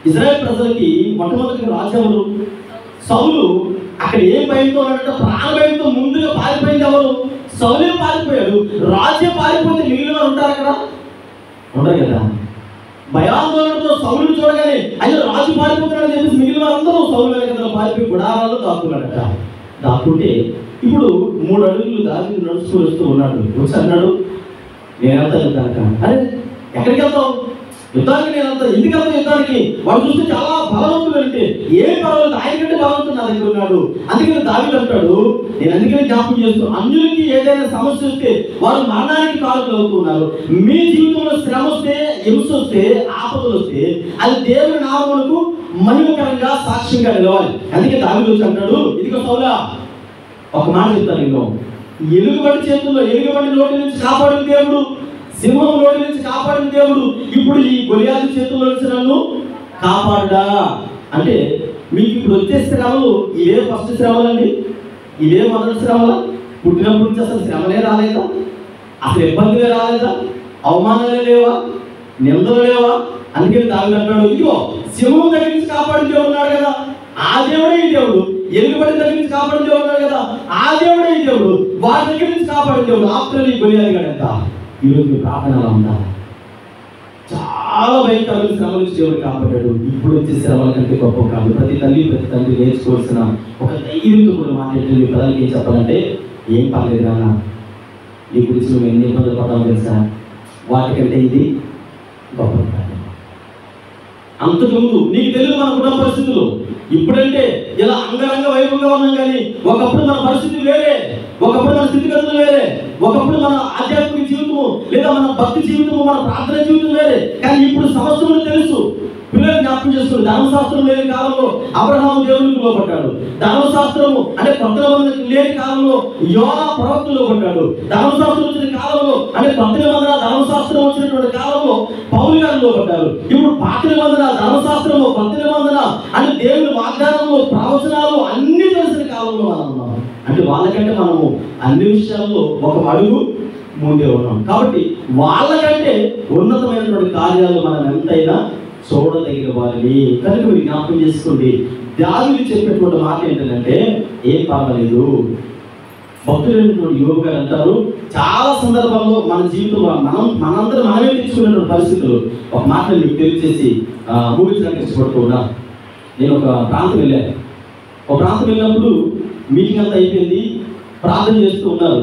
ఇజ్రాయెల్ ప్రజలకి మొట్టమొదటిగా రాజెవరు? సౌలు. అక్కడ ఏం భయంతో ఉన్నాడంటే ప్రాణభయంతో ముందుగా పారిపోయింది ఎవరు? సౌలే పారిపోయాడు. రాజే పారిపోతే మిగిలిన వారు ఉంటారు అక్కడ? ఉండరు కదా. భయాందోళనతో సౌలుని చూడగానే అయ్యో రాజు పారిపోతున్నాడని చెప్పేసి మిగిలిన వారందరూ సౌలు వెనక పారిపోయి గుడారాల్లో దాక్కున్నాడట. దాక్కుంటే ఇప్పుడు 3 అడుగులు దావీదు నడుస్తూ వస్తూ ఉన్నాడు. వచ్చి అన్నాడు, నేను వెళ్తాను కనుక. అరే ఎక్కడికి వెళ్తావు? యుద్ధానికి నేను వెళ్తాను. ఎందుకు వెళ్తాను యుద్ధానికి? వాడు చూస్తే చాలా బలవంతుడు అంటే ఏం పర్వాలేదు, ఆయన కంటే బలవంతుడు నా దగ్గర ఉన్నాడు. అందుకని దావీదు అంటాడు, నేను అందుకని జ్ఞాపకం చేస్తూ, అన్యులకి ఏదైనా సమస్య వస్తే వారు మరణానికి కారులు అవుతున్నారు. మీ జీవితంలో శ్రమ వస్తే, హింస వస్తే, ఆపదలు వస్తే అది దేవుని నామమునకు మహిమకరంగా సాక్ష్యంగా నిలవాలి. అందుకే దావీదు వచ్చి అంటాడు, ఇదిగో సౌలా ఒక మాట చెప్తాను, నేను ఎలుగుబంటి చేతుల్లో, ఎలుగుబంటి నోటి నుంచి కాపాడిన దేవుడు, సింహం నోటి నుంచి కాపాడిన దేవుడు ఇప్పుడు ఈ గొలియాతు చేతుల్లో నుంచి నన్ను కాపాడా అంటే మీకు ఇప్పుడు వచ్చే శ్రమలు ఇవే ఫస్ట్ శ్రమలండి, ఇవే మొదటి శ్రమల. పుట్టినప్పటి నుంచి అసలు శ్రమలే రాలేదా? అసలు ఇబ్బందులే రాలేదా? అవమానాలే లేవా? నిందలు లేవా? అందుకని దావీదు అంటాడు, ఇదిగో సింహం దగ్గర నుంచి కాపాడిన దేవుడు ఉన్నాడు కదా, ఆ దేవుడే ఈ దేవుడు. ఎలుగుబంటి దగ్గర నుంచి కాపాడిన దేవుడు ఉన్నాడు కదా, ఆ దేవుడే ఈ దేవుడు. వారి దగ్గర నుంచి కాపాడిన దేవుడు. ఆఫ్టర్ ఈ గొలియాతు గడంత ఈరోజు ప్రార్థన అలా ఉండాలి. చాలా భయంకరమైన శ్రమ నుంచి దేవుడు కాపాడాడు. ఇప్పుడు వచ్చే శ్రమల కంటే గొప్ప కాదు. ప్రతి తల్లి ప్రతి తండ్రి నేర్చుకోవాల్సిన ఒక ధైర్యంతో కూడా మాట్లాడే పిల్లలకి ఏం చెప్పాలంటే, ఏం పర్లేదు నాన్న, నీ గురించి నువ్వు ఎన్ని ఇబ్బందులు పడతావు తెలుసా? వాటికంటే ఇది గొప్ప కాదు. అంతకుముందు నీకు తెలియదు మన కుటుంబ పరిస్థితులు. ఇప్పుడంటే ఇలా అంగరంగ వైభవంగా ఉన్నాం, కానీ ఒకప్పుడు మన పరిస్థితి వేరే, ఒకప్పుడు మన స్థితిగతులు వేరే, ఒకప్పుడు మన ఆధ్యాత్మిక జీవితము లేదా మన భక్తి జీవితము, మన ప్రార్థన జీవితం వేరే. కానీ ఇప్పుడు సమస్తము తెలుసు. పిల్లలు జ్ఞాపకం చేసుకుని ధర్మశాస్త్రం లేని కాలంలో అబ్రహాము దేవునికి లోపడ్డాడు. ధర్మశాస్త్రము అంటే కొత్త నిబంధన లేని కాలంలో యోనా ప్రవక్త లోపడ్డాడు. ధర్మశాస్త్రం వచ్చిన కాలంలో అంటే కొత్త నిబంధన ధర్మశాస్త్రం వచ్చినటువంటి కాలంలో పౌలు గారు లోపడ్డారు. ఇప్పుడు పాత నిబంధన ధర్మశాస్త్రము కొత్త నిబంధన అంటే దేవుని వాగ్దానంలో ప్రవచనాలు అన్ని తెలిసిన కాలంలో మనం ఉన్నాం. అంటే వాళ్ళకంటే మనము అన్ని విషయాల్లో ఒక అడుగు ముందే ఉన్నాం. కాబట్టి వాళ్ళకంటే ఉన్నతమైనటువంటి కార్యాలు మనం ఎంతైనా చూడదగిన వారిని. కనుక మీరు జ్ఞాపకం చేసుకోండి, దావీదు చెప్పేటువంటి మాట ఏంటంటే, ఏం పర్వాలేదు. భక్తులైనటువంటి యోగు గారు అంటారు, చాలా సందర్భాల్లో మన జీవితంలో మనందరం మనమే తెచ్చుకున్నటువంటి పరిస్థితులు. ఒక మాట మీకు తెలియజేసి ముగించడానికి ఇష్టపడుతూ ఉన్నా. నేను ఒక ప్రాంతం వెళ్ళాను. ఒక ప్రాంతం వెళ్ళినప్పుడు మీటింగ్ అంతా అయిపోయింది, ప్రార్థన చేస్తూ ఉన్నారు.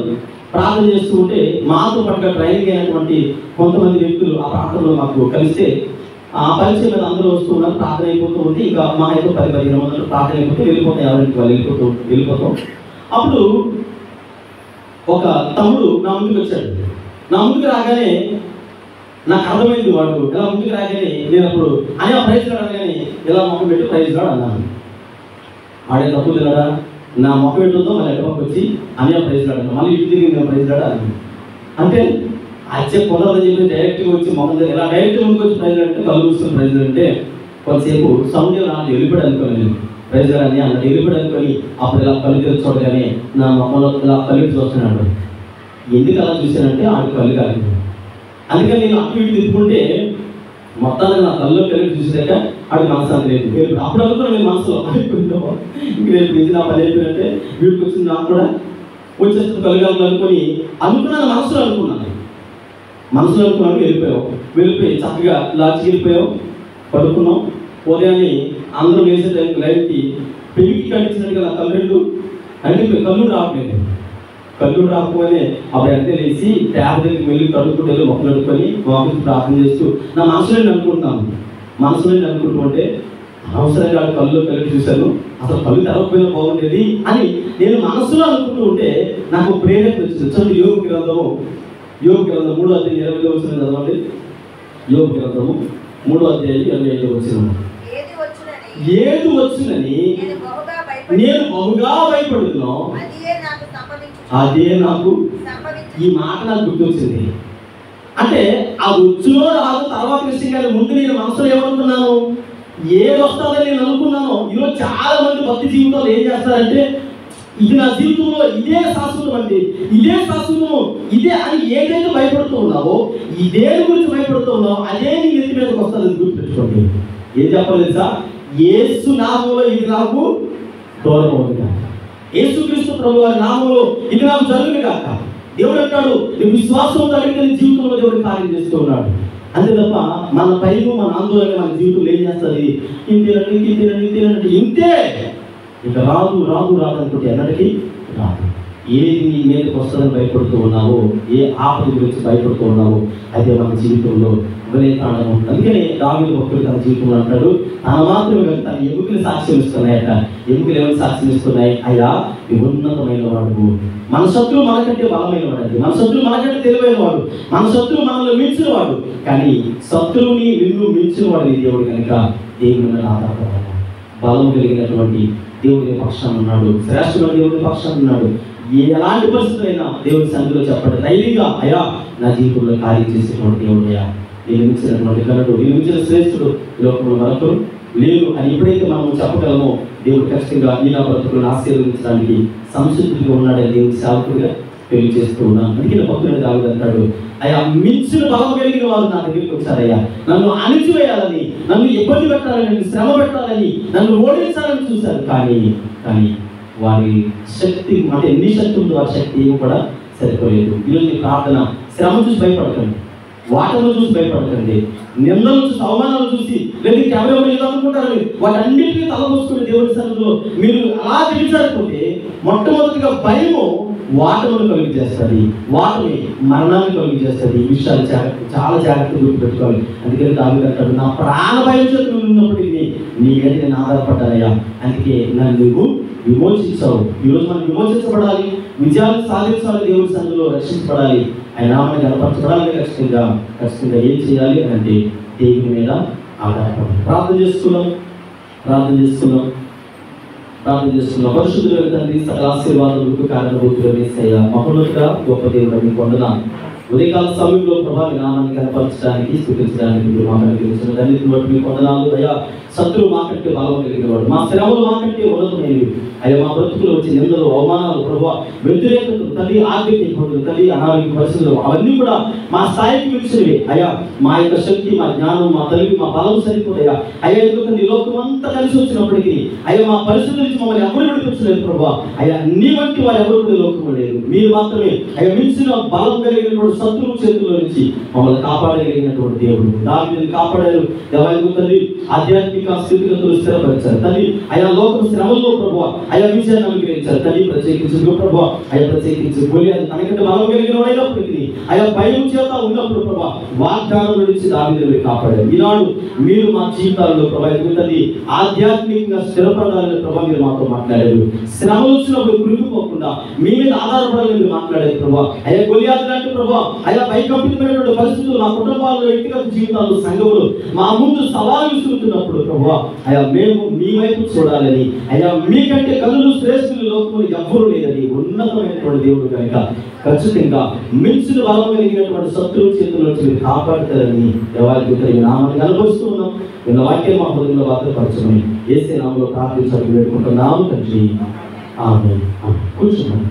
ప్రార్థన చేస్తూ ఉంటే మాతో పట్టుగా ట్రైనింగ్ అయినటువంటి కొంతమంది వ్యక్తులు ఆ ప్రాంతంలో మాకు కలిస్తే ఆ పరిచయం మీద అందరూ వస్తూ ఉన్నారు. ప్రార్థన అయిపోతూ ఉంది. ఇంకా మా అయితే 10-15 మంది ప్రార్థన అయిపోతే వెళ్ళిపోతాం, ఎవరికి వాళ్ళు వెళ్ళిపోతాం. అప్పుడు ఒక తమ్ముడు నా ముందుకు వచ్చాడు. నా ముందుకు రాగానే నాకు అర్థమైంది. వాడు ఇలా ముందుకు రాగానే నేను అప్పుడు అనే ప్రైజ్ రాగానే ఇలా మొక్క పెట్టి ప్రైజ్ రాడు అన్నాను. ఆడే తప్పు తిన్నాడా, నా మొక్క పెట్టుతో మళ్ళీ ఎడపక్క వచ్చి అనే ప్రైజ్ రాడు, మళ్ళీ ఇంటి తిరిగి నేను ప్రైజ్ రాడా అన్నాను. అంటే అచ్చే కుదరదని చెప్పి డైరెక్ట్గా వచ్చి మొహం ఇలా డైరెక్ట్ ముందుకు వచ్చి ప్రైజ్ అంటే కళ్ళు చూస్తున్న ప్రైజ్ అంటే కొంతసేపు సౌండ్ నాకు వెళ్ళిపోయి అనుకోని నేను ప్రైజ్ అని అన్న వెళ్ళిపోయి అనుకొని అప్పుడు ఇలా కళ్ళు తెరిచి చూడగానే నా మొహంలో ఇలా కళ్ళు చూస్తున్నాడు. ఎందుకు అలా చూశానంటే ఆడికి కళ్ళు కాదు. అందుకని నేను అటు ఇటు తిప్పుకుంటే మొత్తాన్ని నా కళ్ళు కలిపి చూసాక ఆడికి మనసు లేదు. అప్పుడు అనుకున్నా నేను మనసులో అయిపోయిందో రేపు నుంచి నా పని అయిపోయినట్టే వీడికి వచ్చింది, నాకు కూడా వచ్చేస్తుంది కలుగాలను అనుకున్నాను. మనసులో అనుకున్నాను వెళ్ళిపోయి చక్కగా లాడ్జికి వెళ్ళిపోయావు, పడుకున్నాం. ఉదయాన్నే అందరూ వేసే టైంకి లైవ్కి పెళ్లికి కట్టించినట్టుగా నా కళ్ళు అంటే కళ్ళు రాకపోతే అప్పుడు అంతే లేచి ట్యాబ్ దగ్గరికి వెళ్ళి కడుక్కుంటే మొక్కలు కడుక్కొని వాకింగ్ ప్రార్థన చేస్తూ నా మనసులో అనుకుంటూ ఉంటే అనవసరంగా కళ్ళు కలిపి చూశాను, అసలు కళ్ళు తెరవకపోయినా బాగుండేది అని నేను మనసులో అనుకుంటూ ఉంటే నాకు ప్రేరణ వచ్చింది. చూడండి, యోగ గ్రంథము 3:25 చదవండి. యోగ గ్రంథము 3:25 ఏది వచ్చునని నేను బహుగా భయపడుతున్నాను, అదే నాకు ఈ మాట నాకు గుర్తొచ్చింది. అంటే అది వచ్చునో రాదు తర్వాత విషయం కానీ ముందు నేను మనసులో ఏమనుకున్నాను, ఏది వస్తుందని నేను అనుకున్నాను. ఈరోజు చాలా మంది భక్తి జీవితంలో ఏం చేస్తారంటే, ఇది నా జీవితంలో ఇదే శాశ్వతం అంటే ఇదే శాశ్వతము ఇదే అని ఏదైతే భయపడుతూ ఉన్నావో, ఇదే గురించి భయపడుతూ ఉన్నావో అదే నీ ఎత్తి మీదకి వస్తుందని గుర్తుపెట్టుకోండి. ఏం చెప్పలేదు సార్, యేసు నామంలో ఇది నాకు దూరం అవుతుంది కాక, యేసుక్రీస్తు ప్రభు వారి నామంలో ఇది నాకు జరుగుతుంది కాక. దేవుడు అంటాడు, నీ విశ్వాసం కలిగితే నీ జీవితంలో దేవుడు కార్యం చేస్తూ ఉన్నాడు. అంతే తప్ప మన పైన మన ఆందోళన మన జీవితంలో ఏం చేస్తుంది, ఇంతేనంటే ఇంతే, ఇక రాదు అనుకుంటే ఎన్నటికీ రాదు. ఏది నీ మీదకి వస్తుందని భయపడుతూ ఉన్నావో, ఏ ఆపద గురించి భయపడుతూ ఉన్నావో అదే మన జీవితంలో వినయతాండం. అందుకనే దావీదు భక్తుడు తన జీవితంలో అంటాడు, తన మాత్రమే తన ఎముకలు సాక్ష్యం ఇస్తున్నాయట. ఎముకలు ఎవరు సాక్ష్యం ఇస్తున్నాయి? అయ్యా ఈ ఉన్నతమైన వాడు, మన శత్రువు మనకంటే బలమైన వాడు, అది మన శత్రువు మనకంటే తెలివైన వాడు, మన శత్రువు మనల్ని మించిన వాడు. కానీ శత్రువుని నిన్ను మించిన వాడు నీ దేవుడు కనుక దేవుని ఆధారపడాలి. బలం కలిగినటువంటి దేవుడి పక్షాన ఉన్నాడు, శ్రేష్టమైన దేవుడి పక్షాన ఉన్నాడు. ఎలాంటి పరిస్థితులైనా దేవుడి సన్నిధిలో చెప్పండి ధైర్యంగా, అయ్యా నా జీవితంలో కార్యం చేసేటువంటి దేవుడు, అయ్యా నేను మించినటువంటి గనుడు, నేను మించిన శ్రేష్ఠుడు లోకంలో మరొకరు లేరు అని ఎప్పుడైతే మనం చెప్పగలమో దేవుడు ఖచ్చితంగా ఈ నా బ్రతుకులను ఆశీర్వదించడానికి సంసిద్ధుడిగా ఉన్నాడని దేవుడి సేవకుడిగా తెలియజేస్తూ ఉన్నాను. అందుకే భక్తుడు దావీదు అంటాడు, అయ్యా మించిన బలం కలిగిన వారు నా దగ్గరికి వచ్చారయ్యా, నన్ను అణిచివేయాలని, నన్ను ఇబ్బంది పెట్టాలని, నన్ను శ్రమ పెట్టాలని, నన్ను ఓడించాలని చూశారు. కానీ వారి శక్తి అంటే ఎన్ని శక్తి ఉందో వారి శక్తి ఏమి కూడా సరిపోలేదు. ఈరోజు ప్రార్థన శ్రమ చూసి భయపడకండి, వాటను చూసి భయపడకండి, నిందలు చూసి అవమానాలు చూసి లేదు ఎవరెవరు ఏదో అనుకుంటారని వాటన్నిటికీ తలపోసుకునే దేవుడి సన్నిధిలో మీరు అలా తెలిసారిపోతే మొట్టమొదటిగా భయము వాటమును కలుగు చేస్తుంది, వాటమి మరణాన్ని కలుగు చేస్తుంది. ఈ విషయాలు చాలా జాగ్రత్తగా గుర్తుపెట్టుకోవాలి. అందుకని దావీదు అంటాడు, నా ప్రాణ భయం చేతులు ఉన్నప్పటికీ నీ మీద నేను ఆధారపడ్డానయ్యా, అందుకే నన్ను నువ్వు విమోచించావు. ఈరోజు మనం విమోచించబడాలి, విజయాలు సాధించాలి, దేవుడి సన్నిధిలో రక్షించబడాలి, ఆయన నామాన్ని గణపరచబడాలి. ఖచ్చితంగా ఏం చేయాలి అని అంటే దేవుని మీద ఆధారపడాలి. ప్రార్థన చేసుకున్నాం. పరిశుద్ధులైన తండ్రి, సకల ఆశీర్వాదములకు కారణభూతులు యేసయ్యా, మహోన్నతుడా గొప్ప దేవుడా, మీకు వందనాలు. ఉదయకాల సమయంలో ప్రభా మీ నామాన్ని కనపరచడానికి, స్థుతించడానికి మీరు మాకు అనుగ్రహించిన దాన్ని బట్టి మీకు వందనాలు. అయ్యా, శత్రువు మాకంటే బలం కలిగిన వాడు, మా శ్రమలు మాకంటే ఉన్నతమైనవి. అయ్యా, మా బ్రతుకులు వచ్చే నిందలు, అవమానాలు, ప్రభావ వ్యతిరేకతలు, తల్లి ఆర్థిక ఇబ్బందులు, తల్లి అనారోగ్య పరిస్థితులు, అవన్నీ కూడా మా స్థాయికి మించినవి. అయ్యా, మా యొక్క శక్తి, మా జ్ఞానం, మా తల్లి, మా బలం సరిపోదయ్యా. అయ్యా, ఎందుకంటే ఈ లోకం అంతా కలిసి వచ్చినప్పటికీ అయ్యా మా పరిస్థితుల నుంచి మమ్మల్ని ఎవరు విడిపించలేదు ప్రభావ. అయ్యా, నీ వంటి వారు ఎవరు కూడా లోకంలో లేదు, మీరు మాత్రమే. అయ్యా, మించిన బలం కలిగినటువంటి శత్రువు చేతుల్లో నుంచి మమ్మల్ని కాపాడగలిగినటువంటి దేవుడు. దావీదుని కాపాడారు దేవాలయం తండ్రి, ఆధ్యాత్మిక స్థితిగతులు స్థిరపరిచారు తల్లి. అయా, లోకం శ్రమల్లో ప్రభావ అయా విజయాన్ని అనుగ్రహించారు తల్లి. ప్రత్యేకించి ప్రభావ అయా, ప్రత్యేకించి గొలియాతు తనకంటే బలం కలిగిన వాడైనప్పటికీ అయా భయం చేత ఉన్నప్పుడు ప్రభావ వాగ్దానం నుంచి దావీదుని కాపాడారు. ఈనాడు మీరు మా జీవితాల్లో ప్రభావ తండ్రి ఆధ్యాత్మికంగా స్థిరపడాలని ప్రభావ మీరు మాతో మాట్లాడారు. శ్రమలు వచ్చినప్పుడు కురిగిపోకుండా మీ మీద ఆధారపడాలని మీరు మాట్లాడారు ప్రభావ. అయా, గొలియాతు లాంటి ప్రభావ అయా భయకంపితమైనటువంటి పరిస్థితులు మా కుటుంబాల్లో, వ్యక్తిగత జీవితాల్లో, సంఘములు మా ముందు సవాలు విసురుతున్నప్పుడు ప్రభావ అయా మేము మీ వైపు చూడాలని, అయా మీకంటే కనులు శ్రేష్ఠులు లోకంలో ఎవ్వరూ లేదని ఉన్నతమైనటువంటి దేవుడు కనుక ఖచ్చితంగా మించిన బలం కలిగినటువంటి శత్రువు చేతుల్లో మీరు కాపాడుతారని దేవాలయ నామాన్ని కనపరుస్తూ ఉన్నాం. వీళ్ళ వాక్యం మా హృదయంలో భద్రపరచమని యేసు నామములో ప్రార్థించాలని వేడుకుంటున్నాము తండ్రి. ఆమేన్. కూర్చున్నాం.